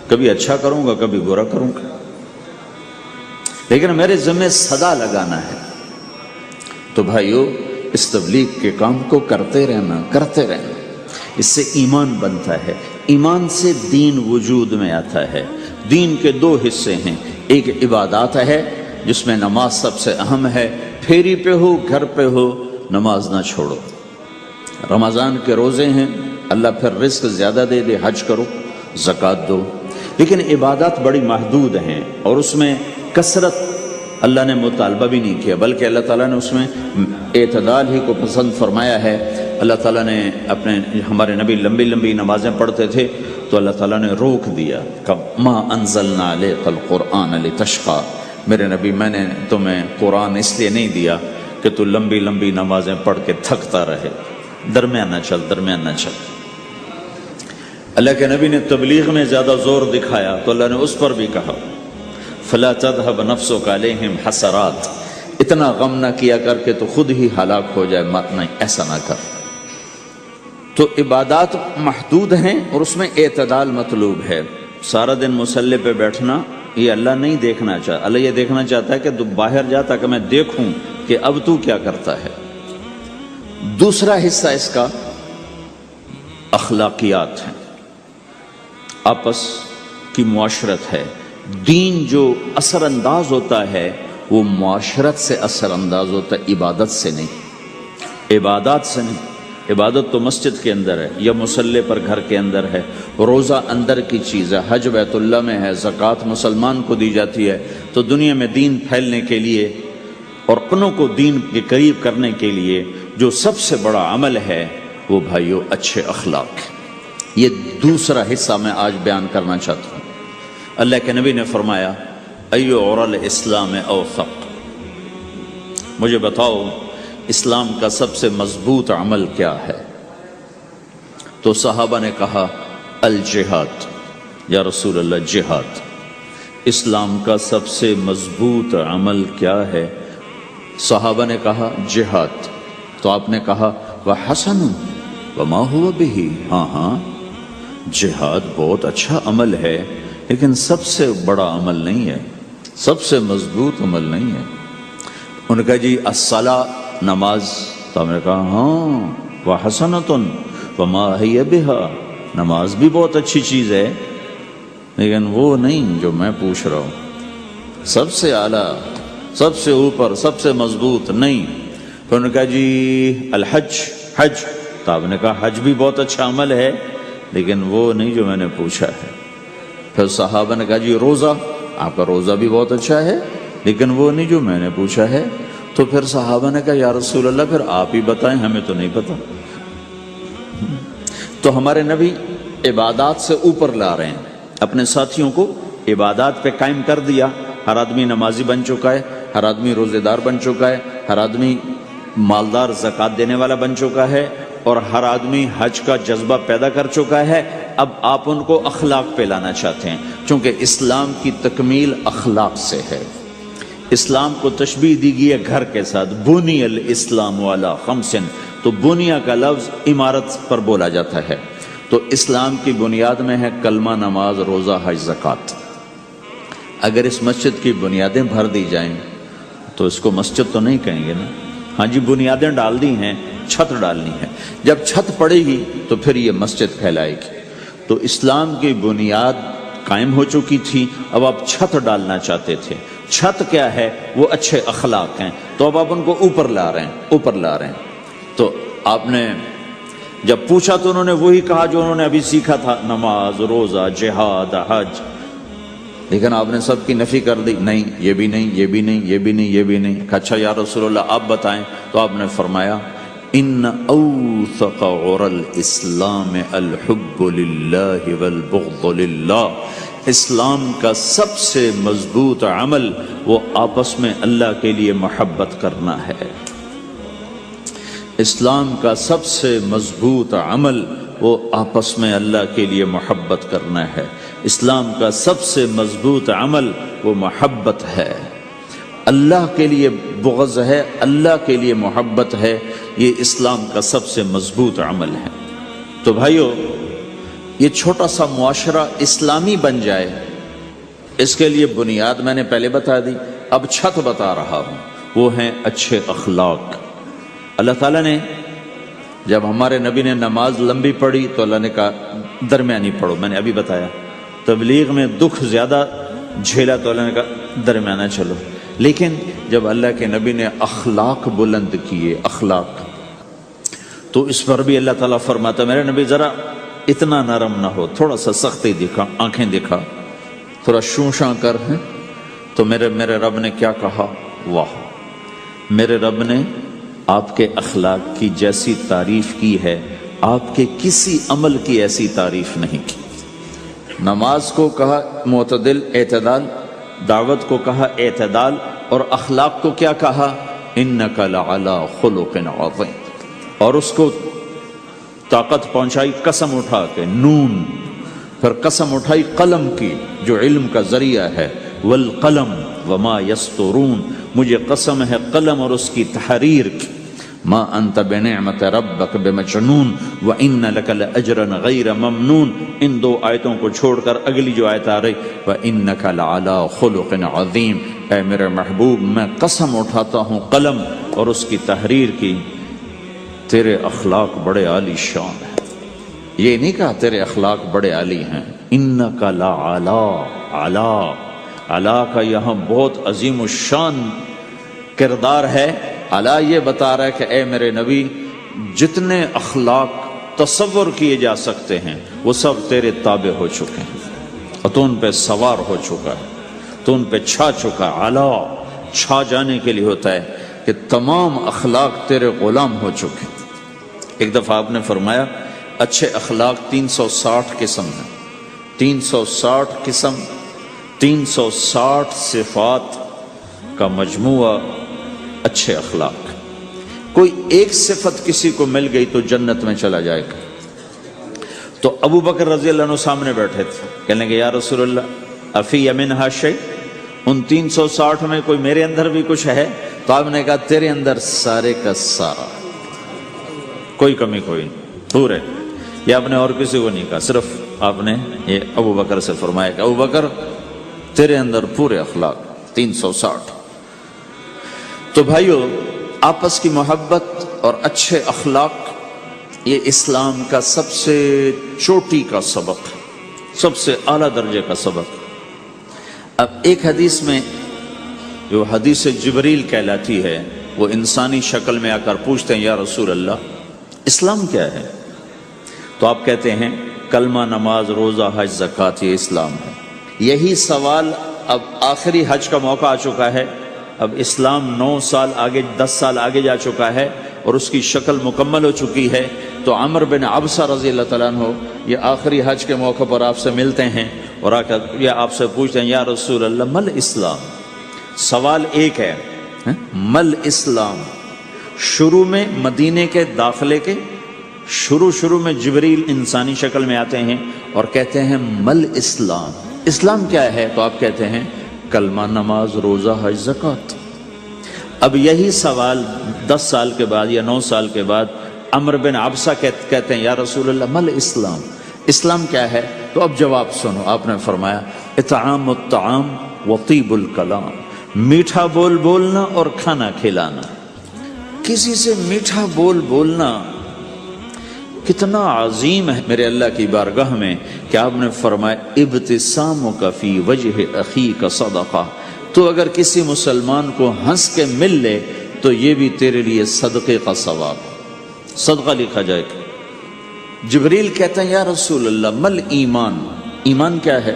کبھی اچھا کروں گا کبھی برا کروں گا، لیکن میرے ذمہ صدا لگانا ہے۔ تو بھائیو اس تبلیغ کے کام کو کرتے رہنا اس سے ایمان بنتا ہے، ایمان سے دین وجود میں آتا ہے۔ دین کے دو حصے ہیں، ایک عبادات ہے جس میں نماز سب سے اہم ہے، پھیری پہ ہو گھر پہ ہو نماز نہ چھوڑو۔ رمضان کے روزے ہیں، اللہ پھر رزق زیادہ دے دے، حج کرو زکوٰۃ دو، لیکن عبادات بڑی محدود ہیں اور اس میں کثرت اللہ نے مطالبہ بھی نہیں کیا، بلکہ اللہ تعالیٰ نے اس میں اعتدال ہی کو پسند فرمایا ہے۔ اللہ تعالیٰ نے ہمارے نبی لمبی لمبی نمازیں پڑھتے تھے تو اللہ تعالیٰ نے روک دیا کہ ما انزلنا علیک القرآن لتشقی، میرے نبی میں نے تمہیں قرآن اس لیے نہیں دیا کہ تو لمبی لمبی نمازیں پڑھ کے تھکتا رہے، درمیان نہ چل۔ اللہ کے نبی نے تبلیغ میں زیادہ زور دکھایا تو اللہ نے اس پر بھی کہا فلا تذهب نفسك عليهم حسرات، اتنا غم نہ کیا کر کے تو خود ہی ہلاک ہو جائے، مت نہیں، ایسا نہ کر۔ تو عبادات محدود ہیں اور اس میں اعتدال مطلوب ہے۔ سارا دن مصلی پہ بیٹھنا یہ اللہ نہیں دیکھنا چاہتا، اللہ یہ دیکھنا چاہتا ہے کہ تو باہر جا تاکہ میں دیکھوں کہ اب تو کیا کرتا ہے۔ دوسرا حصہ اس کا اخلاقیات ہیں، آپس کی معاشرت ہے۔ دین جو اثر انداز ہوتا ہے وہ معاشرت سے اثر انداز ہوتا ہے، عبادت سے نہیں، عبادات سے نہیں۔ عبادت تو مسجد کے اندر ہے یا مصلی پر گھر کے اندر ہے، روزہ اندر کی چیز ہے، حج بیت اللہ میں ہے، زکوٰۃ مسلمان کو دی جاتی ہے۔ تو دنیا میں دین پھیلنے کے لیے اور اپنوں کو دین کے قریب کرنے کے لیے جو سب سے بڑا عمل ہے وہ بھائیو اچھے اخلاق ہے۔ یہ دوسرا حصہ میں آج بیان کرنا چاہتا ہوں۔ اللہ کے نبی نے فرمایا ایو عرل اسلام اوثق، مجھے بتاؤ اسلام کا سب سے مضبوط عمل کیا ہے؟ تو صحابہ نے کہا الجہاد، یا رسول اللہ جہاد۔ اسلام کا سب سے مضبوط عمل کیا ہے؟ صحابہ نے کہا جہاد۔ تو آپ نے کہا وحسن وما هو به، ہاں جہاد بہت اچھا عمل ہے لیکن سب سے بڑا عمل نہیں ہے، سب سے مضبوط عمل نہیں ہے۔ ان نے کہا جی الصلاۃ، نماز۔ تو ہم نے کہا ہاں وحسنۃ وما ہی بہا، نماز بھی بہت اچھی چیز ہے لیکن وہ نہیں جو میں پوچھ رہا ہوں، سب سے اعلیٰ، سب سے اوپر، سب سے مضبوط نہیں۔ پھر انہوں نے کہا جی الحج، حج۔ تو آپ نے کہا حج بھی بہت اچھا عمل ہے لیکن وہ نہیں جو میں نے پوچھا ہے۔ پھر صحابہ نے کہا جی روزہ، آپ کا روزہ بھی بہت اچھا ہے لیکن وہ نہیں جو میں نے پوچھا ہے۔ تو پھر صحابہ نے کہا یا رسول اللہ پھر آپ ہی بتائیں، ہمیں تو نہیں پتا۔ تو ہمارے نبی عبادات سے اوپر لا رہے ہیں، اپنے ساتھیوں کو عبادات پہ قائم کر دیا۔ ہر آدمی نمازی بن چکا ہے، ہر آدمی روزے دار بن چکا ہے، ہر آدمی مالدار زکوٰۃ دینے والا بن چکا ہے، اور ہر آدمی حج کا جذبہ پیدا کر چکا ہے۔ اب آپ ان کو اخلاق پہ لانا چاہتے ہیں، چونکہ اسلام کی تکمیل اخلاق سے ہے۔ اسلام کو تشبیہ دی گئی ہے گھر کے ساتھ، بنی الاسلام علی خمس، تو بنیا کا لفظ عمارت پر بولا جاتا ہے۔ تو اسلام کی بنیاد میں ہے کلمہ، نماز، روزہ، حج، زکوٰۃ۔ اگر اس مسجد کی بنیادیں بھر دی جائیں تو اس کو مسجد تو نہیں کہیں گے نا، ہاں جی بنیادیں ڈال دی ہیں، چھت ڈالنی ہے، جب چھت پڑے گی تو پھر یہ مسجد کہلائے گی۔ تو اسلام کی بنیاد قائم ہو چکی تھی، اب آپ چھت ڈالنا چاہتے تھے۔ چھت کیا ہے؟ وہ اچھے اخلاق ہیں، تو اب آپ ان کو اوپر لا رہے ہیں۔ تو آپ نے جب پوچھا تو انہوں نے وہی کہا جو انہوں نے ابھی سیکھا تھا، نماز، روزہ، جہاد، حج، لیکن آپ نے سب کی نفی کر دی، نہیں یہ بھی نہیں، یہ بھی نہیں، یہ بھی نہیں، یہ بھی نہیں۔ کہا اچھا یا رسول اللہ آپ بتائیں، تو آپ نے فرمایا ان اوثق عر الاسلام الحب للہ والبغض للہ، اسلام کا سب سے مضبوط عمل وہ آپس میں اللہ کے لیے محبت کرنا ہے۔ اسلام کا سب سے مضبوط عمل وہ آپس میں اللہ کے لیے محبت کرنا ہے۔ اسلام کا سب سے مضبوط عمل وہ محبت ہے، اللہ کے لیے بغض ہے، اللہ کے لیے محبت ہے، یہ اسلام کا سب سے مضبوط عمل ہے۔ تو بھائیو، یہ چھوٹا سا معاشرہ اسلامی بن جائے، اس کے لیے بنیاد میں نے پہلے بتا دی، اب چھت بتا رہا ہوں، وہ ہیں اچھے اخلاق۔ اللہ تعالیٰ نے جب ہمارے نبی نے نماز لمبی پڑھی تو اللہ نے کہا درمیانی پڑھو، میں نے ابھی بتایا۔ تبلیغ میں دکھ زیادہ جھیلا تو اللہ نے کہا درمیانہ چلو، لیکن جب اللہ کے نبی نے اخلاق بلند کیے، اخلاق، تو اس پر بھی اللہ تعالیٰ فرماتا میرے نبی ذرا اتنا نرم نہ ہو، تھوڑا سا سختی دکھا، آنکھیں دکھا، تھوڑا شونشاں کر۔ تو میرے رب نے کیا کہا؟ واہ، میرے رب نے آپ کے اخلاق کی جیسی تعریف کی ہے، آپ کے کسی عمل کی ایسی تعریف نہیں کی۔ نماز کو کہا معتدل، اعتدال، دعوت کو کہا اعتدال، اور اخلاق کو کیا کہا؟ انک لعلی خلق عظیم، اور اس کو طاقت پہنچائی قسم اٹھا کے نون، پھر قسم اٹھائی قلم کی جو علم کا ذریعہ ہے، والقلم وما یسطرون، مجھے قسم ہے قلم اور اس کی تحریر کی، ما انت بنعمت ربک بمجنون وان لک لاجرا غیر ممنون۔ ان دو آیتوں کو چھوڑ کر اگلی جو آیت آ رہی وانک لعلی خلق عظیم، اے میرے محبوب میں قسم اٹھاتا ہوں قلم اور اس کی تحریر کی، تیرے اخلاق بڑے عالی شان ہیں۔ یہ نہیں کہا تیرے اخلاق بڑے عالی ہیں، انک لعلی، علا، علا کا یہاں بہت عظیم الشان کردار ہے۔ علا یہ بتا رہا ہے کہ اے میرے نبی جتنے اخلاق تصور کیے جا سکتے ہیں وہ سب تیرے تابع ہو چکے ہیں، اور تو ان پہ سوار ہو چکا ہے، تو ان پہ چھا چکا ہے۔ علا چھا جانے کے لیے ہوتا ہے کہ تمام اخلاق تیرے غلام ہو چکے ہیں۔ ایک دفعہ آپ نے فرمایا اچھے اخلاق 360 قسم ہیں، 360 قسم، 360 صفات کا مجموعہ اچھے اخلاق۔ کوئی ایک صفت کسی کو مل گئی تو جنت میں چلا جائے گا۔ تو ابو بکر رضی اللہ عنہ سامنے بیٹھے تھے، کہنے لگے یا رسول اللہ افی منہا شیء، ان 360 میں کوئی میرے اندر بھی کچھ ہے؟ تو آپ نے کہا تیرے اندر سارے کا سارا، کوئی کمی کوئی نہیں، پورے۔ یہ آپ نے اور کسی کو نہیں کہا، صرف آپ نے یہ ابو بکر سے فرمایا کہ ابو بکر تیرے اندر پورے اخلاق 360۔ تو بھائیو، آپس کی محبت اور اچھے اخلاق یہ اسلام کا سب سے چوٹی کا سبق، سب سے اعلیٰ درجے کا سبق۔ اب ایک حدیث میں جو حدیث جبریل کہلاتی ہے، وہ انسانی شکل میں آ کر پوچھتے ہیں یا رسول اللہ اسلام کیا ہے؟ تو آپ کہتے ہیں کلمہ، نماز، روزہ، حج، زکوٰۃ، یہ اسلام ہے۔ یہی سوال اب آخری حج کا موقع آ چکا ہے، اب اسلام 9 سال آگے، 10 سال آگے جا چکا ہے اور اس کی شکل مکمل ہو چکی ہے۔ تو عمر بن عبسہ رضی اللہ تعالیٰ عنہ یہ آخری حج کے موقع پر آپ سے ملتے ہیں اور آ کر یہ آپ سے پوچھتے ہیں یا رسول اللہ مل اسلام؟ سوال ایک ہے، مل اسلام؟ شروع میں مدینے کے داخلے کے شروع میں جبریل انسانی شکل میں آتے ہیں اور کہتے ہیں مل اسلام، اسلام کیا ہے؟ تو آپ کہتے ہیں کلمہ، نماز، روزہ، حج، زکوٰۃ۔ اب یہی سوال 10 سال کے بعد یا 9 سال کے بعد عمر بن عبسہ کہتے ہیں یا رسول اللہ مل اسلام، اسلام کیا ہے؟ تو اب جواب سنو، آپ نے فرمایا اطعام الطعام وطیب الکلام، میٹھا بول بولنا اور کھانا کھلانا۔ کسی سے میٹھا بول بولنا کتنا عظیم ہے میرے اللہ کی بارگاہ میں کہ آپ نے فرمایا ابتسامک فی وجہ اخیک صدقہ، تو اگر کسی مسلمان کو ہنس کے مل لے تو یہ بھی تیرے لیے صدقے کا ثواب۔ صدقہ لکھا جائے گا۔ جبریل کہتے ہیں یا رسول اللہ مل ایمان، ایمان کیا ہے؟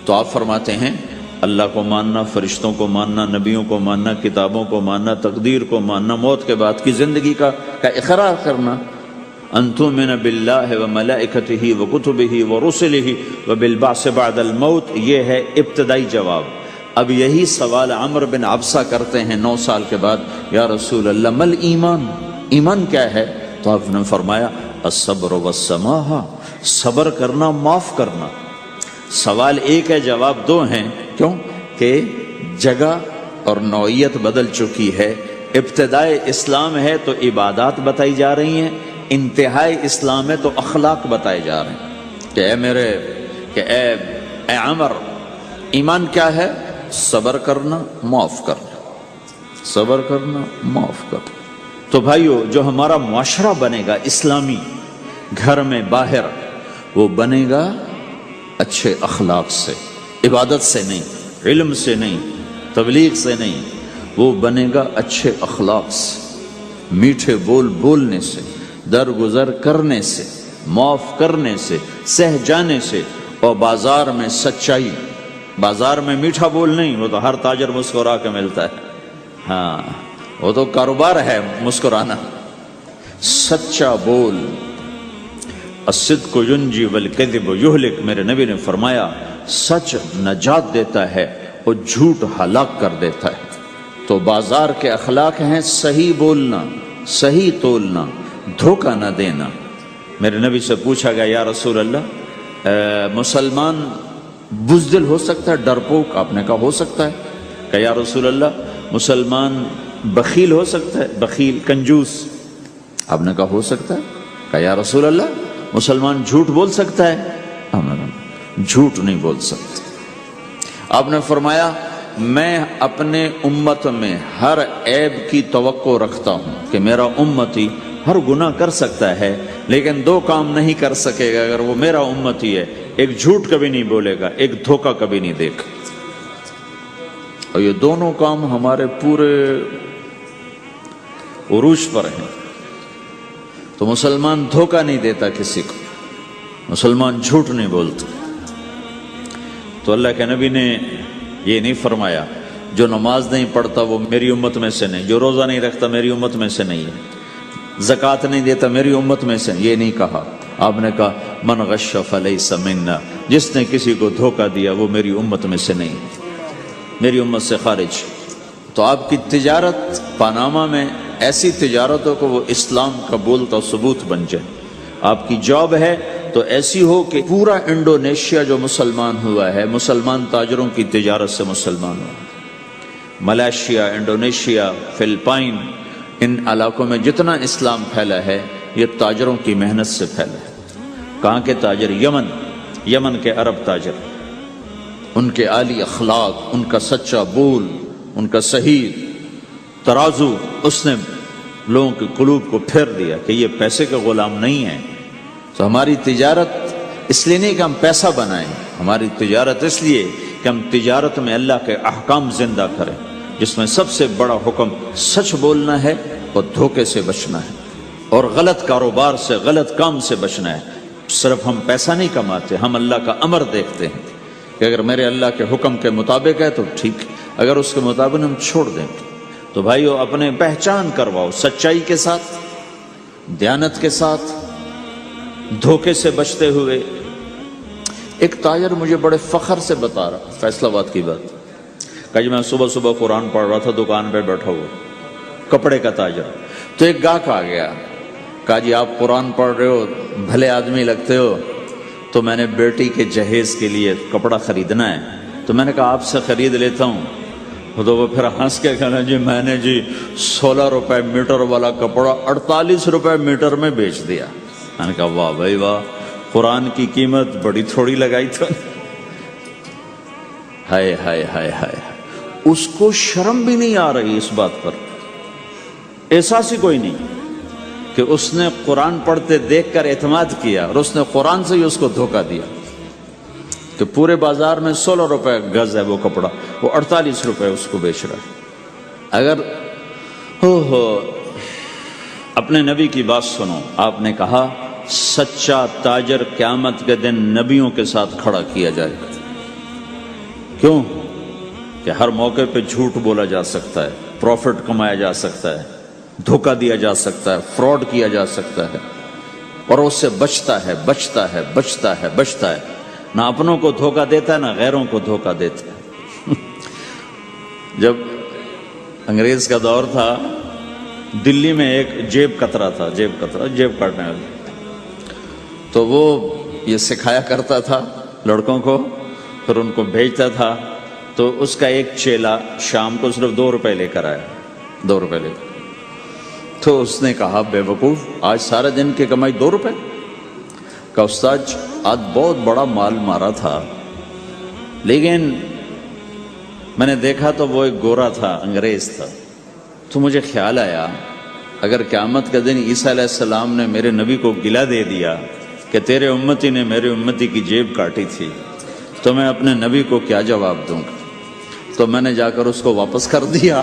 تو آپ فرماتے ہیں اللہ کو ماننا، فرشتوں کو ماننا، نبیوں کو ماننا، کتابوں کو ماننا، تقدیر کو ماننا، موت کے بعد کی زندگی کا اقرار کرنا۔ ان تؤمن باللہ وملائکتہ وکتبہ ورسلہ وبالبعث بعد الموت، یہ ہے ابتدائی جواب۔ اب یہی سوال عمرو بن عبسہ کرتے ہیں 9 سال کے بعد، یا رسول اللہ مل ایمان، ایمان کیا ہے؟ تو آپ نے فرمایا الصبر والسماحہ، صبر کرنا، معاف کرنا۔ سوال ایک ہے، جواب 2 ہیں۔ کیوں؟ کہ جگہ اور نوعیت بدل چکی ہے۔ ابتدائے اسلام ہے تو عبادات بتائی جا رہی ہیں، انتہائی اسلام ہے تو اخلاق بتائے جا رہے ہیں کہ اے عمر، ایمان کیا ہے؟ صبر کرنا، معاف کرنا، صبر کرنا، معاف کرنا۔ تو بھائیو، جو ہمارا معاشرہ بنے گا اسلامی، گھر میں باہر، وہ بنے گا اچھے اخلاق سے، عبادت سے نہیں، علم سے نہیں، تبلیغ سے نہیں، وہ بنے گا اچھے اخلاق سے، میٹھے بول بولنے سے، درگزر کرنے سے، معاف کرنے سے، سہ جانے سے، اور بازار میں سچائی۔ بازار میں میٹھا بول نہیں، وہ تو ہر تاجر مسکرا کے ملتا ہے، ہاں وہ تو کاروبار ہے مسکرانا۔ سچا بول، الصدق ینجی والکذب یہلک، میرے نبی نے فرمایا سچ نجات دیتا ہے اور جھوٹ ہلاک کر دیتا ہے۔ تو بازار کے اخلاق ہیں صحیح بولنا، صحیح تولنا، دھوکہ نہ دینا۔ میرے نبی سے پوچھا گیا یا رسول اللہ مسلمان بزدل ہو سکتا ہے، ڈرپوک؟ آپ نے کہا ہو سکتا ہے۔ کہ یا رسول اللہ مسلمان بخیل ہو سکتا ہے، بخیل کنجوس؟ آپ نے کہا ہو سکتا ہے۔ کہ یا رسول اللہ مسلمان جھوٹ بول سکتا ہے؟ جھوٹ نہیں بول سکتا۔ آپ نے فرمایا میں اپنے امت میں ہر عیب کی توقع رکھتا ہوں کہ میرا امتی ہر گناہ کر سکتا ہے لیکن 2 کام نہیں کر سکے گا اگر وہ میرا امتی ہے، ایک جھوٹ کبھی نہیں بولے گا، ایک دھوکہ کبھی نہیں دے گا۔ اور یہ دونوں کام ہمارے پورے عروج پر ہیں۔ تو مسلمان دھوکہ نہیں دیتا کسی کو، مسلمان جھوٹ نہیں بولتا۔ تو اللہ کے نبی نے یہ نہیں فرمایا جو نماز نہیں پڑھتا وہ میری امت میں سے نہیں، جو روزہ نہیں رکھتا میری امت میں سے نہیں ہے، زکوٰۃ نہیں دیتا میری امت میں سے، یہ نہیں کہا۔ آپ نے کہا من غش فلیس منا، جس نے کسی کو دھوکہ دیا وہ میری امت میں سے نہیں، میری امت سے خارج۔ تو آپ کی تجارت پاناما میں ایسی تجارتوں کو وہ اسلام کا بولتا ثبوت بن جائے۔ آپ کی جاب ہے تو ایسی ہو کہ پورا انڈونیشیا جو مسلمان ہوا ہے، مسلمان تاجروں کی تجارت سے مسلمان ہوا۔ ملائیشیا، انڈونیشیا، فلپائن، ان علاقوں میں جتنا اسلام پھیلا ہے یہ تاجروں کی محنت سے پھیلا ہے۔ کہاں کے تاجر؟ یمن کے عرب تاجر، ان کے عالی اخلاق، ان کا سچا بول، ان کا صحیح ترازو، اس نے لوگوں کے قلوب کو پھیر دیا کہ یہ پیسے کے غلام نہیں ہیں۔ تو ہماری تجارت اس لیے نہیں کہ ہم پیسہ بنائیں، ہماری تجارت اس لیے کہ ہم تجارت میں اللہ کے احکام زندہ کریں، جس میں سب سے بڑا حکم سچ بولنا ہے اور دھوکے سے بچنا ہے، اور غلط کاروبار سے، غلط کام سے بچنا ہے۔ صرف ہم پیسہ نہیں کماتے، ہم اللہ کا امر دیکھتے ہیں کہ اگر میرے اللہ کے حکم کے مطابق ہے تو ٹھیک، اگر اس کے مطابق ہم چھوڑ دیں تو بھائیو اپنے پہچان کرواؤ سچائی کے ساتھ، دیانت کے ساتھ، دھوکے سے بچتے ہوئے۔ ایک تاجر مجھے بڑے فخر سے بتا رہا، فیصل آباد کی بات، کہ میں صبح صبح قرآن پڑھ رہا تھا، دکان پہ بیٹھا ہوا، کپڑے کا تاجر، تو ایک گاہک آ گیا، کہا جی آپ قرآن پڑھ رہے ہو، بھلے آدمی لگتے ہو، تو میں نے بیٹی کے جہیز کے لیے کپڑا خریدنا ہے، تو میں نے کہا آپ سے خرید لیتا ہوں۔ تو وہ پھر ہنس کے کہنا جی میں نے 16 روپے میٹر والا کپڑا 48 روپے میٹر میں بیچ دیا۔ میں نے کہا واہ بھائی واہ، قرآن کی قیمت بڑی تھوڑی لگائی تو۔ ہائے ہائے ہائے ہائے، اس کو شرم بھی نہیں آ رہی اس بات پر، احساس ہی کوئی نہیں کہ اس نے قرآن پڑھتے دیکھ کر اعتماد کیا اور اس نے قرآن سے ہی اس کو دھوکہ دیا کہ پورے بازار میں 16 روپے گز ہے وہ کپڑا، وہ 48 روپے اس کو بیچ رہا ہے۔ اگر اپنے نبی کی بات سنو. آپ نے کہا سچا تاجر قیامت کے دن نبیوں کے ساتھ کھڑا کیا جائے گا. کیوں؟ کہ ہر موقع پہ جھوٹ بولا جا سکتا ہے، پروفٹ کمایا جا سکتا ہے، دھوکہ دیا جا سکتا ہے، فراڈ کیا جا سکتا ہے، اور اس سے بچتا ہے بچتا ہے بچتا ہے بچتا ہے. نہ اپنوں کو دھوکہ دیتا ہے نہ غیروں کو دھوکہ دیتا ہے. جب انگریز کا دور تھا، دلی میں ایک جیب کترا تھا، جیب کاٹنے والا. تو وہ یہ سکھایا کرتا تھا لڑکوں کو، پھر ان کو بھیجتا تھا. تو اس کا ایک چیلا شام کو صرف 2 روپے لے کر آیا، 2 روپے لے کر. تو اس نے کہا بے وقوف، آج سارے دن کی کمائی 2 روپے؟ کہ استاد آج بہت بڑا مال مارا تھا، لیکن میں نے دیکھا تو وہ ایک گورا تھا، انگریز تھا. تو مجھے خیال آیا اگر قیامت کے دن عیسیٰ علیہ السلام نے میرے نبی کو گلہ دے دیا کہ تیرے امتی نے میرے امتی کی جیب کاٹی تھی، تو میں اپنے نبی کو کیا جواب دوں گا؟ تو میں نے جا کر اس کو واپس کر دیا.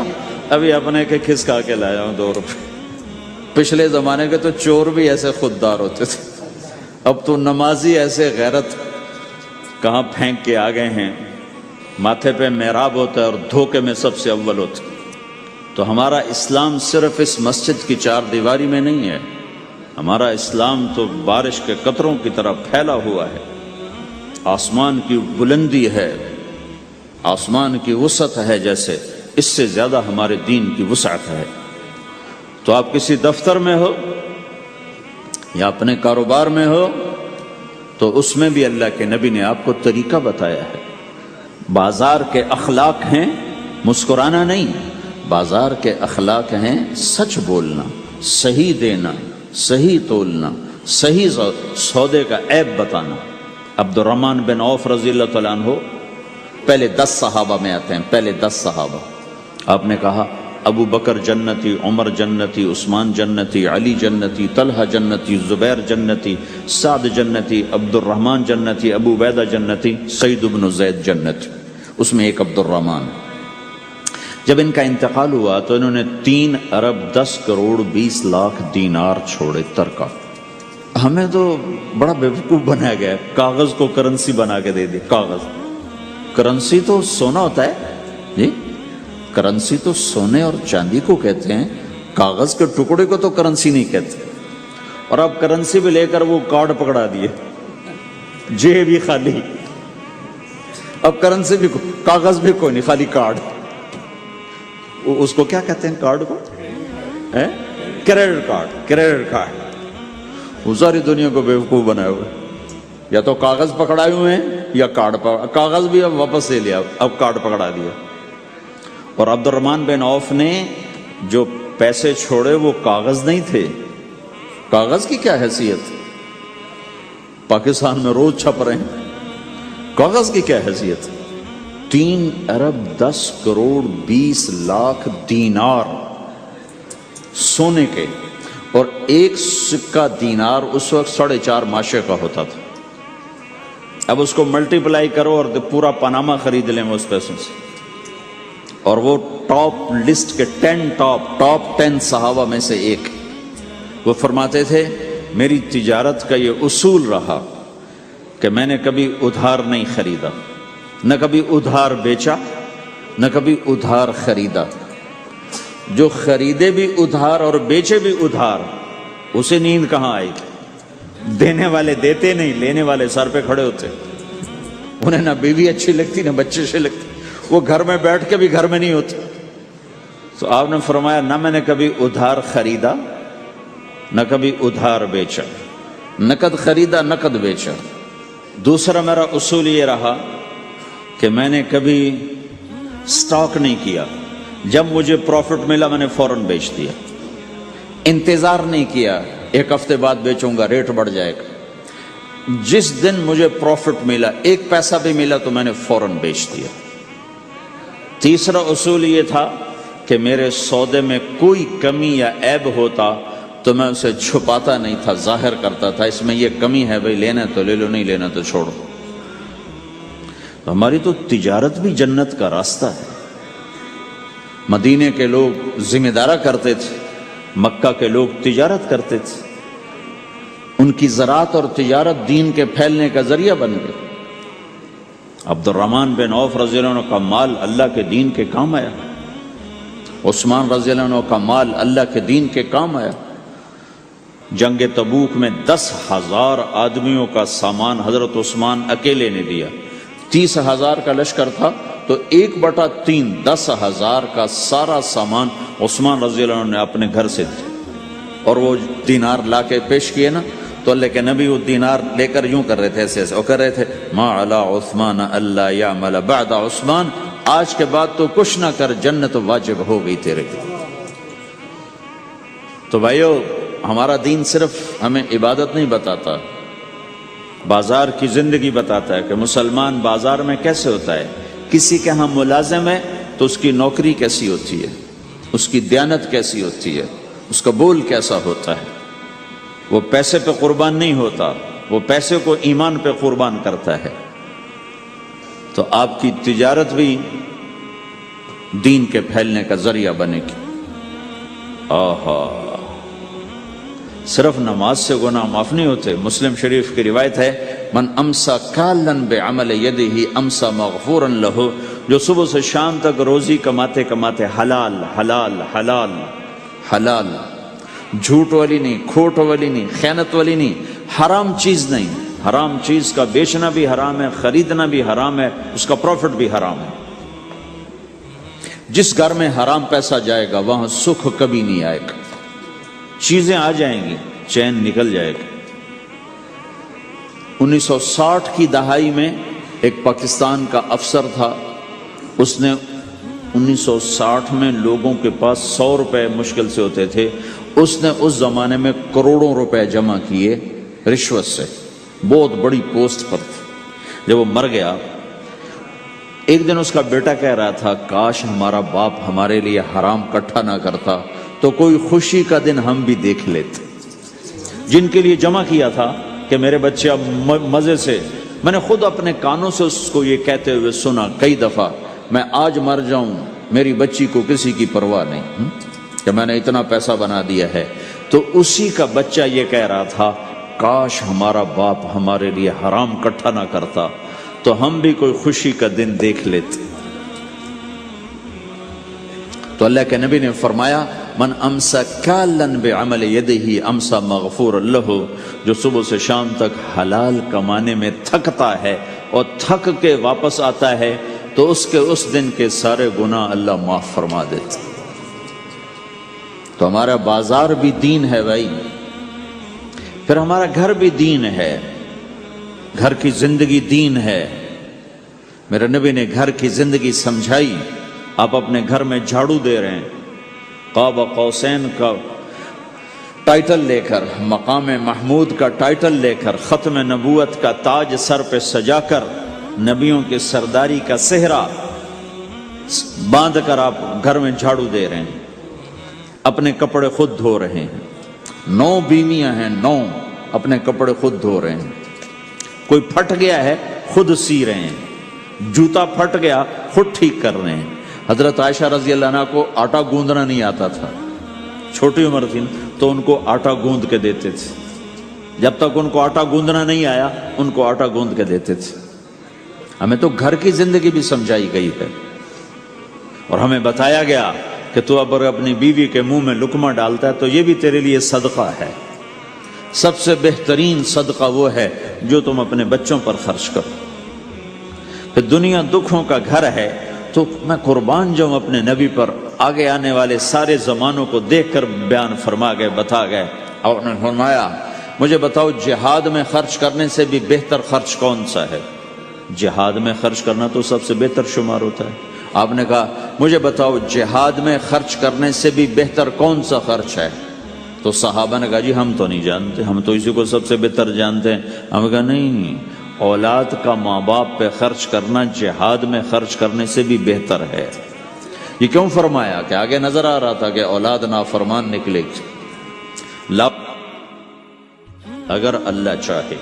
ابھی اپنے کے کھسکا کے لایا ہوں 2 روپے. پچھلے زمانے کے تو چور بھی ایسے خوددار ہوتے تھے، اب تو نمازی ایسے غیرت کہاں پھینک کے آ گئے ہیں. ماتھے پہ محراب ہوتا ہے اور دھوکے میں سب سے اول ہوتا ہے. تو ہمارا اسلام صرف اس مسجد کی 4 دیواری میں نہیں ہے، ہمارا اسلام تو بارش کے قطروں کی طرح پھیلا ہوا ہے. آسمان کی بلندی ہے، آسمان کی وسعت ہے، جیسے اس سے زیادہ ہمارے دین کی وسعت ہے. تو آپ کسی دفتر میں ہو یا اپنے کاروبار میں ہو تو اس میں بھی اللہ کے نبی نے آپ کو طریقہ بتایا ہے. بازار کے اخلاق ہیں مسکرانا نہیں، بازار کے اخلاق ہیں سچ بولنا، صحیح دینا، صحیح تولنا، صحیح سودے کا عیب بتانا. عبد الرحمن بن عوف رضی اللہ تعالیٰ عنہ پہلے 10 صحابہ میں آتے ہیں، پہلے 10 صحابہ. آپ نے کہا ابو بکر جنتی، عمر جنتی، عثمان جنتی، علی جنتی، طلحہ جنتی، زبیر جنتی، سعد جنتی، عبد الرحمن جنتی، ابو عبیدہ جنتی، سعید بن زید جنتی. اس میں ایک عبد الرحمن. جب ان کا انتقال ہوا تو انہوں نے 3 ارب 10 کروڑ 20 لاکھ دینار چھوڑے ترکہ. ہمیں تو بڑا بیوقوف بنایا گیا ہے، کاغذ کو کرنسی بنا کے دے دی. کاغذ، کرنسی تو سونا ہوتا ہے جی، کرنسی تو سونے اور چاندی کو کہتے ہیں، کاغذ کے ٹکڑے کو تو کرنسی نہیں کہتے. اور اب کرنسی بھی لے کر وہ کارڈ پکڑا دیے، جیب بھی خالی، اب کرنسی بھی کاغذ بھی کوئی نہیں، خالی کارڈ. اس کو کیا کہتے ہیں کارڈ کو؟ Credit card. کریڈٹ کارڈ وہ ساری دنیا کو بیوقوف بنائے ہوئے. یا تو کاغذ پکڑائے ہوئے ہیں یا کارڈ کاغذ بھی اب واپس لے لیا، اب کارڈ پکڑا دیا. اور عبد الرحمن بن عوف نے جو پیسے چھوڑے وہ کاغذ نہیں تھے. کاغذ کی کیا حیثیت؟ پاکستان میں روز چھپ رہے ہیں، کاغذ کی کیا حیثیت؟ 3 ارب 10 کروڑ 20 لاکھ دینار سونے کے، اور ایک سکہ دینار اس وقت 4.5 ماشے کا ہوتا تھا. اب اس کو ملٹیپلائی کرو اور پورا پاناما خرید لیں اس پیسوں سے. اور وہ ٹاپ لسٹ کے 10 صحابہ میں سے ایک. وہ فرماتے تھے میری تجارت کا یہ اصول رہا کہ میں نے کبھی ادھار نہیں خریدا، نہ کبھی ادھار بیچا، نہ کبھی ادھار خریدا. جو خریدے بھی ادھار اور بیچے بھی ادھار، اسے نیند کہاں آئی؟ دینے والے دیتے نہیں، لینے والے سر پہ کھڑے ہوتے. انہیں نہ بیوی اچھی لگتی نہ بچے اچھے لگتے، وہ گھر میں بیٹھ کے بھی گھر میں نہیں ہوتے. تو آپ نے فرمایا نہ میں نے کبھی ادھار خریدا نہ کبھی ادھار بیچا، نقد خریدا نقد بیچا. دوسرا میرا اصول یہ رہا کہ میں نے کبھی سٹاک نہیں کیا، جب مجھے پروفٹ ملا میں نے فوراً بیچ دیا. انتظار نہیں کیا 1 ہفتے بعد بیچوں گا ریٹ بڑھ جائے گا. جس دن مجھے پروفٹ ملا 1 پیسہ بھی ملا تو میں نے فوراً بیچ دیا. تیسرا اصول یہ تھا کہ میرے سودے میں کوئی کمی یا عیب ہوتا تو میں اسے چھپاتا نہیں تھا، ظاہر کرتا تھا اس میں یہ کمی ہے، بھائی لینا تو لے لو، نہیں لینا تو چھوڑو. ہماری تو تجارت بھی جنت کا راستہ ہے. مدینے کے لوگ ذمہ دارا کرتے تھے، مکہ کے لوگ تجارت کرتے تھے، ان کی زراعت اور تجارت دین کے پھیلنے کا ذریعہ بن گئی۔ عبد الرحمن بن عوف رضی اللہ عنہ کا مال اللہ کے دین کے کام آیا، عثمان رضی اللہ عنہ کا مال اللہ کے دین کے کام آیا۔ جنگ تبوک میں 10,000 آدمیوں کا سامان حضرت عثمان اکیلے نے دیا۔ 30,000 کا لشکر تھا تو 1/3 10,000 کا سارا سامان عثمان رضی اللہ عنہ نے اپنے گھر سے دیا، اور وہ دینار لا کے پیش کیے نا تو اللہ کے نبی وہ دینار لے کر یوں کر رہے تھے، ایسے ایسے وہ کر رہے تھے، ما علی عثمان اللہ یعمل بعد عثمان، آج کے بعد تو کچھ نہ کر، جنت واجب ہو گئی تیرے کی۔ تو بھائیو، ہمارا دین صرف ہمیں عبادت نہیں بتاتا، بازار کی زندگی بتاتا ہے کہ مسلمان بازار میں کیسے ہوتا ہے۔ کسی کے ہاں ملازم ہے تو اس کی نوکری کیسی ہوتی ہے، اس کی دیانت کیسی ہوتی ہے، اس کا بول کیسا ہوتا ہے۔ وہ پیسے پہ قربان نہیں ہوتا، وہ پیسے کو ایمان پہ قربان کرتا ہے۔ تو آپ کی تجارت بھی دین کے پھیلنے کا ذریعہ بنے گی۔ آہا، صرف نماز سے گناہ معاف نہیں ہوتے۔ مسلم شریف کی روایت ہے، من امسا کالن بعمل یدہ امسا مغفورا لہ، جو صبح سے شام تک روزی کماتے کماتے حلال حلال حلال حلال، جھوٹ والی نہیں، کھوٹ والی نہیں، خیانت والی نہیں، حرام چیز نہیں، حرام چیز کا بیچنا بھی حرام ہے، خریدنا بھی حرام ہے، اس کا پروفٹ بھی حرام ہے۔ جس گھر میں حرام پیسہ جائے گا وہاں سکھ کبھی نہیں آئے گا، چیزیں آ جائیں گی، چین نکل جائے گا۔ 1960 کی دہائی میں ایک پاکستان کا افسر تھا، اس نے 1960 میں لوگوں کے پاس 100 روپے مشکل سے ہوتے تھے، اس نے اس زمانے میں کروڑوں روپے جمع کیے رشوت سے، بہت بڑی پوسٹ پر تھی۔ جب وہ مر گیا، ایک دن اس کا بیٹا کہہ رہا تھا، کاش ہمارا باپ ہمارے لیے حرام کٹھا نہ کرتا تو کوئی خوشی کا دن ہم بھی دیکھ لیتے۔ جن کے لیے جمع کیا تھا کہ میرے بچے اب مزے سے، میں نے خود اپنے کانوں سے اس کو یہ کہتے ہوئے سنا کئی دفعہ، میں آج مر جاؤں میری بچی کو کسی کی پرواہ نہیں کہ میں نے اتنا پیسہ بنا دیا ہے۔ تو اسی کا بچہ یہ کہہ رہا تھا، کاش ہمارا باپ ہمارے لیے حرام کٹھا نہ کرتا تو ہم بھی کوئی خوشی کا دن دیکھ لیتے۔ تو اللہ کے نبی نے فرمایا، من امسا کالن بعمل یدہ امسا مغفور لہ، جو صبح سے شام تک حلال کمانے میں تھکتا ہے اور تھک کے واپس آتا ہے تو اس کے اس دن کے سارے گناہ اللہ معاف فرما دیتا۔ تو ہمارا بازار بھی دین ہے بھائی، پھر ہمارا گھر بھی دین ہے، گھر کی زندگی دین ہے۔ میرے نبی نے گھر کی زندگی سمجھائی۔ آپ اپنے گھر میں جھاڑو دے رہے ہیں، قاب قوسین کا ٹائٹل لے کر، مقام محمود کا ٹائٹل لے کر، ختم نبوت کا تاج سر پہ سجا کر، نبیوں کے سرداری کا صحرا باندھ کر آپ گھر میں جھاڑو دے رہے ہیں، اپنے کپڑے خود دھو رہے ہیں۔ 9 بیویاں ہیں، 9 اپنے کپڑے خود دھو رہے ہیں۔ کوئی پھٹ گیا ہے خود سی رہے ہیں، جوتا پھٹ گیا خود ٹھیک کر رہے ہیں۔ حضرت عائشہ رضی اللہ عنہ کو آٹا گوندنا نہیں آتا تھا، چھوٹی عمر تھی تو ان کو آٹا گوند کے دیتے تھے، جب تک ان کو آٹا گوندنا نہیں آیا ان کو آٹا گوند کے دیتے تھے۔ ہمیں تو گھر کی زندگی بھی سمجھائی گئی ہے، اور ہمیں بتایا گیا کہ تو اب اپنی بیوی کے منہ میں لقمہ ڈالتا ہے تو یہ بھی تیرے لیے صدقہ ہے۔ سب سے بہترین صدقہ وہ ہے جو تم اپنے بچوں پر خرچ کرو۔ کہ دنیا دکھوں کا گھر ہے تو میں قربان جاؤں اپنے نبی پر، آگے آنے والے سارے زمانوں کو دیکھ کر بیان فرما گئے، بتا گئے۔ اور انہوں نے فرمایا، مجھے بتاؤ جہاد میں خرچ کرنے سے بھی بہتر خرچ کون سا ہے؟ جہاد میں خرچ کرنا تو سب سے بہتر شمار ہوتا ہے۔ آپ نے کہا مجھے بتاؤ جہاد میں خرچ کرنے سے بھی بہتر کون سا خرچ ہے؟ تو صحابہ نے کہا جی ہم تو نہیں جانتے، ہم تو اسی کو سب سے بہتر جانتے ہیں۔ ہم نے کہا نہیں، اولاد کا ماں باپ پہ خرچ کرنا جہاد میں خرچ کرنے سے بھی بہتر ہے۔ یہ کیوں فرمایا؟ کہ آگے نظر آ رہا تھا کہ اولاد نافرمان نکلے گی۔ اگر اللہ چاہے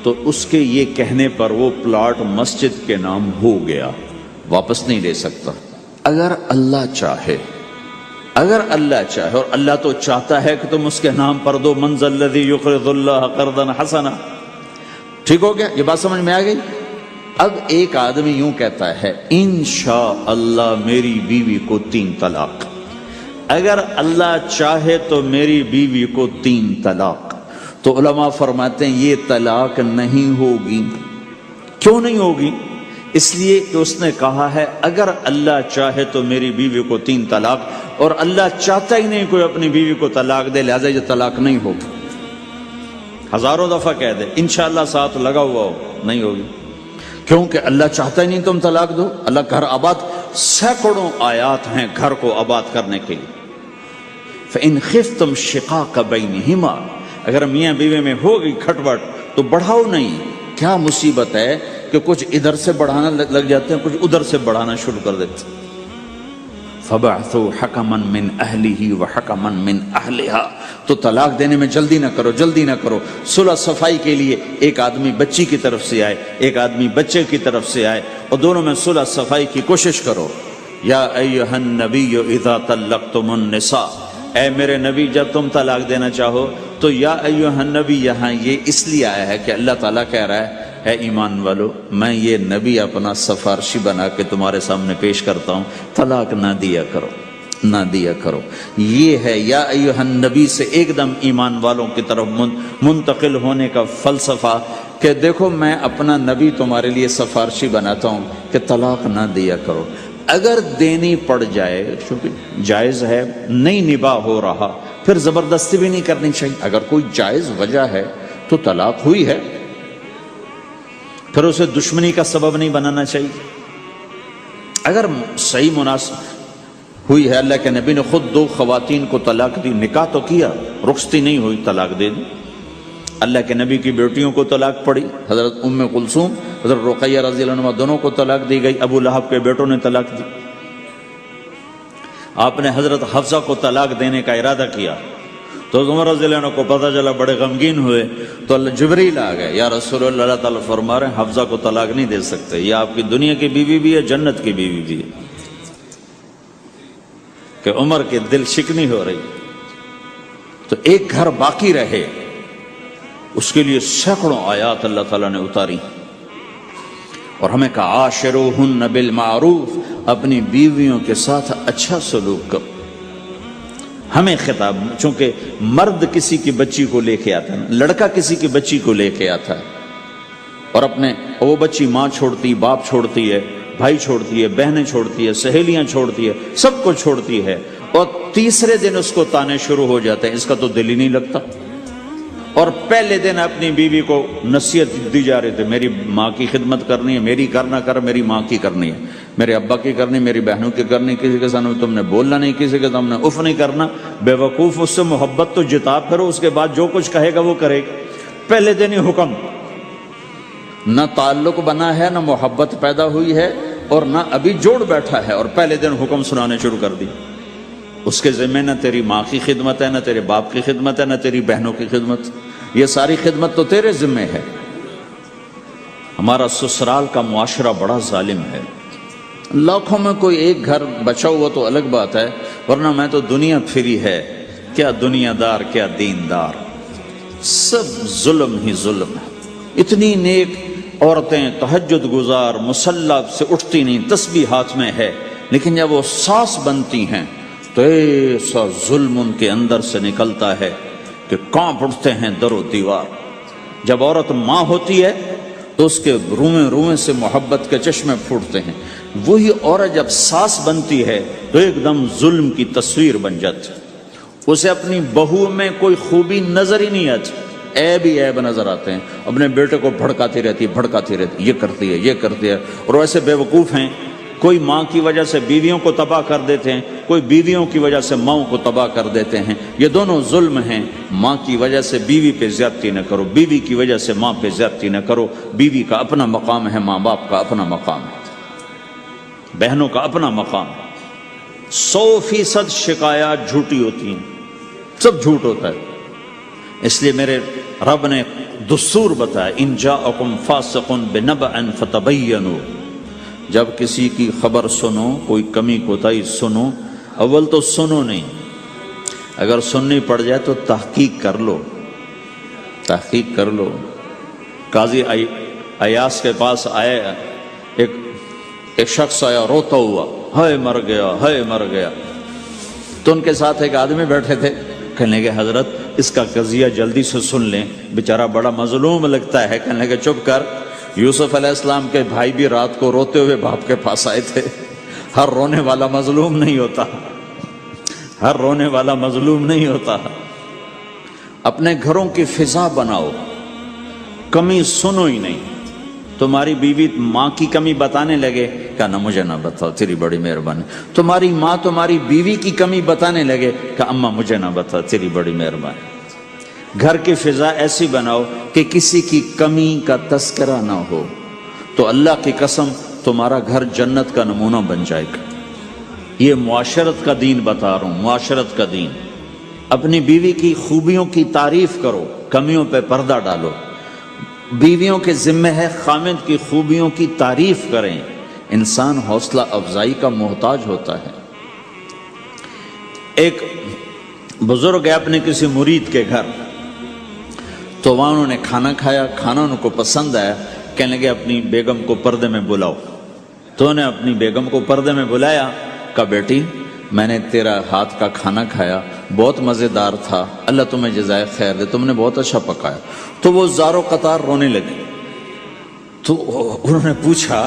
تو اس کے یہ کہنے پر وہ پلاٹ مسجد کے نام ہو گیا، واپس نہیں لے سکتا۔ اگر اللہ چاہے اگر اللہ چاہے، اور اللہ تو چاہتا ہے کہ تم اس کے نام پر دو، من ذا الذی یقرض اللہ قرضا حسنا. ٹھیک ہو گیا؟ یہ بات سمجھ میں آ گئی؟ اب ایک آدمی یوں کہتا ہے انشاءاللہ میری بیوی کو 3 طلاق، اگر اللہ چاہے تو میری بیوی کو 3 طلاق، تو علماء فرماتے ہیں یہ طلاق نہیں ہوگی. کیوں نہیں ہوگی؟ اس لیے کہ اس نے کہا ہے اگر اللہ چاہے تو میری بیوی کو 3 طلاق، اور اللہ چاہتا ہی نہیں کوئی اپنی بیوی کو طلاق دے، لہذا یہ طلاق نہیں ہوگی. ہزاروں دفعہ کہہ دے انشاءاللہ ساتھ لگا ہوا ہو، نہیں ہوگی. کیونکہ اللہ چاہتا ہی نہیں تم طلاق دو. اللہ گھر آباد، سینکڑوں آیات ہیں گھر کو آباد کرنے کے لیے. فَإِنْ خِفْتُمْ شِقَاقَ بَيْنِهِمَا، اگر میاں بیوی میں ہوگی کھٹپٹ تو بڑھاؤ نہیں. کیا مصیبت ہے کہ کچھ ادھر سے بڑھانا لگ جاتے ہیں، کچھ ادھر سے بڑھانا شروع کر دیتے ہیں. فَبَعْثُوا حَكَمًا مِّنْ أَهْلِهِ وَحَكَمًا مِّنْ أَهْلِهَا، تو طلاق دینے میں جلدی نہ کرو، جلدی نہ کرو. صلح صفائی کے لیے ایک آدمی بچی کی طرف سے آئے، ایک آدمی بچے کی طرف سے آئے، اور دونوں میں صلح صفائی کی کوشش کرو. یا ایھا النبی اذا طلقتم النساء، اے میرے نبی جب تم طلاق دینا چاہو تو یا ایھا النبی یہاں یہ اس لیے آیا ہے کہ اللہ تعالیٰ کہہ رہا ہے اے ایمان والو میں یہ نبی اپنا سفارشی بنا کے تمہارے سامنے پیش کرتا ہوں، طلاق نہ دیا کرو، نہ دیا کرو. یہ ہے یا ایھا النبی سے ایک دم ایمان والوں کی طرف منتقل ہونے کا فلسفہ کہ دیکھو میں اپنا نبی تمہارے لیے سفارشی بناتا ہوں کہ طلاق نہ دیا کرو. اگر دینی پڑ جائے، چونکہ جائز ہے، نہیں نباہ ہو رہا، پھر زبردستی بھی نہیں کرنی چاہیے. اگر کوئی جائز وجہ ہے تو طلاق ہوئی ہے، پھر اسے دشمنی کا سبب نہیں بنانا چاہیے. اگر صحیح مناسب ہوئی ہے، اللہ کے نبی نے خود 2 خواتین کو طلاق دی، نکاح تو کیا، رخصتی نہیں ہوئی، طلاق دے دی. اللہ کے نبی کی بیٹیوں کو طلاق پڑی، حضرت ام کلثوم، حضرت رقیہ رضی اللہ عنہ دونوں کو طلاق دی گئی. ابو لہب کے بیٹوں نے طلاق دی. آپ نے حضرت حفصہ کو طلاق دینے کا ارادہ کیا تو عمر رضی اللہ عنہ کو پتہ چلا، بڑے غمگین ہوئے، تو جبریل آ گئے، یا رسول اللہ، اللہ تعالیٰ فرما رہے ہیں حفصہ کو طلاق نہیں دے سکتے، یہ آپ کی دنیا کی بیوی بھی ہے، جنت کی بیوی بھی ہے. کہ عمر کے دل شکنی ہو رہی. تو ایک گھر باقی رہے اس کے لیے سینکڑوں آیات اللہ تعالیٰ نے اتاری، اور ہمیں کہا عاشروہن بالمعروف، اپنی بیویوں کے ساتھ اچھا سلوک کرو. ہمیں خطاب، چونکہ مرد کسی کی بچی کو لے کے آتا ہے، لڑکا کسی کی بچی کو لے کے آتا ہے، اور وہ بچی ماں چھوڑتی، باپ چھوڑتی ہے، بھائی چھوڑتی ہے، بہنیں چھوڑتی ہے، سہیلیاں چھوڑتی ہے، سب کو چھوڑتی ہے، اور تیسرے دن اس کو تانے شروع ہو جاتے ہیں، اس کا تو دل ہی نہیں لگتا. اور پہلے دن اپنی بیوی کو نصیحت دی جا رہی تھی، میری ماں کی خدمت کرنی ہے، میری کرنا کر، میری ماں کی کرنی ہے، میرے ابا کی کرنی، میری بہنوں کی کرنی، کسی کے سامنے تم نے بولنا نہیں، کسی کے سامنے اف نہیں کرنا. بے وقوف، اس سے محبت تو جتا پھرو، اس کے بعد جو کچھ کہے گا وہ کرے گا. پہلے دن ہی حکم، نہ تعلق بنا ہے، نہ محبت پیدا ہوئی ہے، اور نہ ابھی جوڑ بیٹھا ہے، اور پہلے دن حکم سنانے شروع کر دی. اس کے ذمہ نہ تیری ماں کی خدمت ہے، نہ تیرے باپ کی خدمت ہے، نہ تیری بہنوں کی خدمت، یہ ساری خدمت تو تیرے ذمہ ہے. ہمارا سسرال کا معاشرہ بڑا ظالم ہے. لاکھوں میں کوئی ایک گھر بچا ہوا تو الگ بات ہے، ورنہ میں تو دنیا پھری ہے، کیا دنیا دار کیا دیندار، سب ظلم ہی ظلم ہے. اتنی نیک عورتیں تہجد گزار مسلح سے اٹھتی نہیں، تسبیح ہاتھ میں ہے، لیکن جب وہ ساس بنتی ہیں تو ایسا ظلم ان کے اندر سے نکلتا ہے کہ کانپ اٹھتے ہیں در و دیوار. جب عورت ماں ہوتی ہے تو اس کے روئیں روئیں سے محبت کے چشمے پھوٹتے ہیں. وہی عورت جب ساس بنتی ہے تو ایک دم ظلم کی تصویر بن جاتی، اسے اپنی بہو میں کوئی خوبی نظر ہی نہیں آتی، عیب ہی عیب نظر آتے ہیں. اپنے بیٹے کو بھڑکاتی رہتی، یہ کرتی ہے، یہ کرتی ہے. اور ایسے بے وقوف ہیں، کوئی ماں کی وجہ سے بیویوں کو تباہ کر دیتے ہیں، کوئی بیویوں کی وجہ سے ماؤں کو تباہ کر دیتے ہیں. یہ دونوں ظلم ہیں. ماں کی وجہ سے بیوی پہ زیادتی نہ کرو، بیوی کی وجہ سے ماں پہ زیادتی نہ کرو. بیوی کا اپنا مقام ہے، ماں باپ کا اپنا مقام ہے، بہنوں کا اپنا مقام ہے. 100% شکایات جھوٹی ہوتی ہیں، سب جھوٹ ہوتا ہے. اس لیے میرے رب نے دستور بتایا، ان جاءکم فاسق بنبأ فتبینوا، جب کسی کی خبر سنو، کوئی کمی کوتاہی سنو اول تو سنو نہیں، اگر سننی پڑ جائے تو تحقیق کر لو، تحقیق کر لو۔ قاضی ایاس کے پاس آیا، ایک شخص آیا روتا ہوا، ہائے مر گیا، ہائے مر گیا۔ تو ان کے ساتھ ایک آدمی بیٹھے تھے، کہنے لگے حضرت اس کا قضیہ جلدی سے سن لیں، بیچارہ بڑا مظلوم لگتا ہے۔ کہنے لگے چپ کر، یوسف علیہ السلام کے بھائی بھی رات کو روتے ہوئے باپ کے پاس آئے تھے۔ ہر رونے والا مظلوم نہیں ہوتا، ہر رونے والا مظلوم نہیں ہوتا۔ اپنے گھروں کی فضا بناؤ، کمی سنو ہی نہیں۔ تمہاری بیوی ماں کی کمی بتانے لگے، کہا مجھے نہ بتاؤ، تیری بڑی مہربانی۔ تمہاری ماں تمہاری بیوی کی کمی بتانے لگے، کہا اماں مجھے نہ بتاؤ، تیری بڑی مہربانی۔ گھر کی فضا ایسی بناؤ کہ کسی کی کمی کا تذکرہ نہ ہو، تو اللہ کی قسم تمہارا گھر جنت کا نمونہ بن جائے گا۔ یہ معاشرت کا دین بتا رہا ہوں، معاشرت کا دین۔ اپنی بیوی کی خوبیوں کی تعریف کرو، کمیوں پہ پردہ ڈالو۔ بیویوں کے ذمہ ہے خامد کی خوبیوں کی تعریف کریں۔ انسان حوصلہ افزائی کا محتاج ہوتا ہے۔ ایک بزرگ ہے اپنے کسی مرید کے گھر، تو وہاں انہوں نے کھانا کھایا، کھانا ان کو پسند آیا، کہنے لگے اپنی بیگم کو پردے میں بلاؤ۔ تو انہوں نے اپنی بیگم کو پردے میں بلایا، کہا بیٹی میں نے تیرا ہاتھ کا کھانا کھایا، بہت مزیدار تھا، اللہ تمہیں جزائے خیر دے، تم نے بہت اچھا پکایا۔ تو وہ زار و قطار رونے لگی۔ تو انہوں نے پوچھا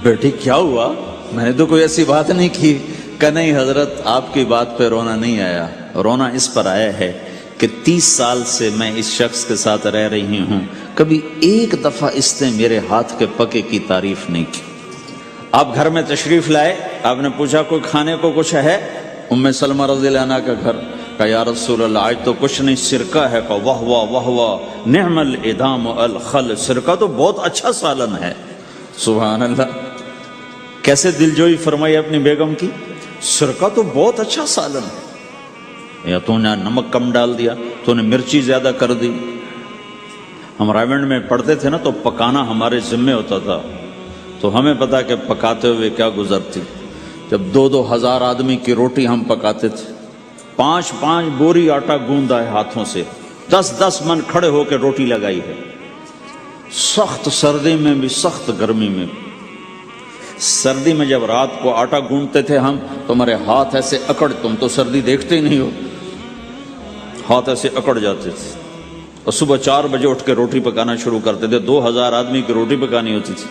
بیٹی کیا ہوا؟ میں نے تو کوئی ایسی بات نہیں کی۔ کہ نہیں حضرت آپ کی بات پہ رونا نہیں آیا، رونا اس پر آیا ہے کہ 30 سال سے میں اس شخص کے ساتھ رہ رہی ہوں، کبھی ایک دفعہ اس نے میرے ہاتھ کے پکے کی تعریف نہیں کی۔ آپ گھر میں تشریف لائے، آپ نے پوچھا کوئی کھانے کو کچھ ہے؟ ام سلمہ رضی اللہ عنہ کا گھر، کہا یا رسول اللہ آج تو کچھ نہیں، سرکہ ہے۔ کہا واہ واہ واہ واہ، نعم الادام الخل، سرکہ تو بہت اچھا سالن ہے۔ سبحان اللہ، کیسے دلجوئی فرمائی اپنی بیگم کی، سرکہ تو بہت اچھا سالن ہے۔ یا تو نے نمک کم ڈال دیا، تو نے مرچی زیادہ کر دی۔ ہم رائمنڈ میں پڑھتے تھے نا، تو پکانا ہمارے ذمہ ہوتا تھا، تو ہمیں پتا کہ پکاتے ہوئے کیا گزرتی۔ جب 2-2 ہزار آدمی کی روٹی ہم پکاتے تھے، 5-5 بوری آٹا گوندا ہے ہاتھوں سے، 10-10 من کھڑے ہو کے روٹی لگائی ہے، سخت سردی میں بھی سخت گرمی میں بھی۔ سردی میں جب رات کو آٹا گونڈتے تھے ہم، تو ہمارے ہاتھ ایسے اکڑ، تم تو سردی دیکھتے ہی نہیں ہو، ہاتھ ایسے اکڑ جاتے تھے، اور صبح 4 بجے اٹھ کے روٹی پکانا شروع کرتے تھے۔ 2000 آدمی کی روٹی پکانی ہوتی تھی۔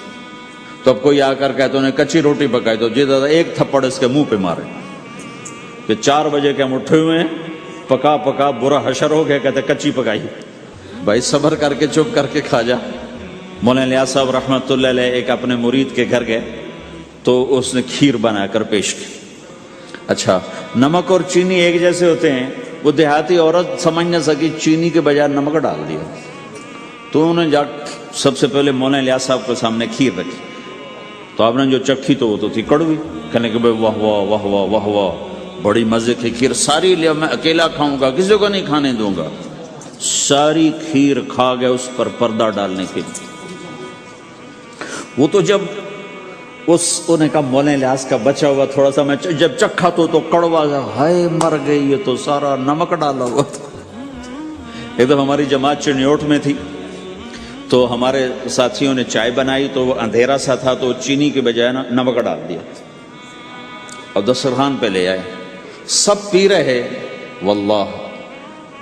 تو اب کوئی آ کر کہتے انہیں کچی روٹی پکائی، تو جی دادا ایک تھپڑ اس کے منہ پہ مارے کہ 4 بجے کے ہم اٹھے ہوئے ہیں، پکا پکا برا حشر ہو گیا، کہتے کچی پکائی۔ بھائی صبر کر کے چپ کر کے کھا جا۔ مولانا الیاس صاحب رحمۃ اللہ علیہ ایک اپنے مرید کے گھر گئے، تو اس نے کھیر بنا کر پیش کی۔ اچھا، نمک اور چینی ایک جیسے ہوتے ہیں، وہ دیہاتی عورت سمجھ نہ سکی، چینی کے بجائے نمک ڈال دیا۔ تو انہوں نے جا سب سے پہلے مولانا الیاس صاحب کے سامنے کھیر رکھی، تو آپ نے جو چکھی تو وہ تو تھی کڑوی۔ کہنے کہ بھائی واہ واہ واہ واہ واہ واہ، بڑی مزے کی کھیر، ساری لیا میں اکیلا کھاؤں گا، کسی کو نہیں کھانے دوں گا۔ ساری کھیر کھا گئے، اس پر پردہ ڈالنے کے لیے۔ وہ تو جب انہوں نے کہا مولانا الیاس کا بچا ہوا تھوڑا سا میں جب چکھا تو کڑوا گیا، ہائے مر گئی، یہ تو سارا نمک ڈالا ہوا تھا۔ ایک دفعہ ہماری جماعت چنیوٹ میں تھی، تو ہمارے ساتھیوں نے چائے بنائی، تو وہ اندھیرا سا تھا، تو چینی کے بجائے نمک ڈال دیا اور دسترخوان پہ لے آئے، سب پی رہے۔ واللہ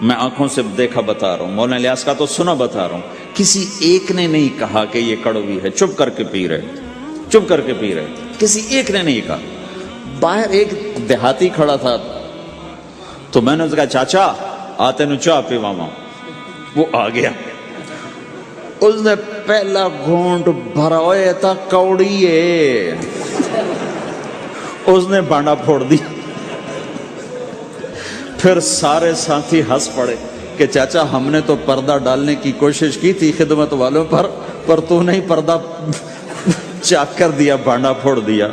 میں آنکھوں سے دیکھا بتا رہا ہوں، مولانا الیاس کا تو سنا بتا رہا ہوں، کسی ایک نے نہیں کہا کہ یہ کڑوی ہے، چپ کر کے پی رہے، چپ کر کے پی رہے، کسی ایک نے نہیں کہا۔ باہر ایک دیہاتی کھڑا تھا، تو میں نے اس کا چاچا آتے نو چاہ پیواں، وہ آ گیا، اس نے پہلا گھونٹ بھرا، ہوئے تھا کوڑی ہے، اس نے بانڈا پھوڑ دی۔ پھر سارے ساتھی ہنس پڑے کہ چاچا ہم نے تو پردہ ڈالنے کی کوشش کی تھی خدمت والوں پر تو نہیں پردہ چاک کر دیا، بانڈا پھوڑ دیا۔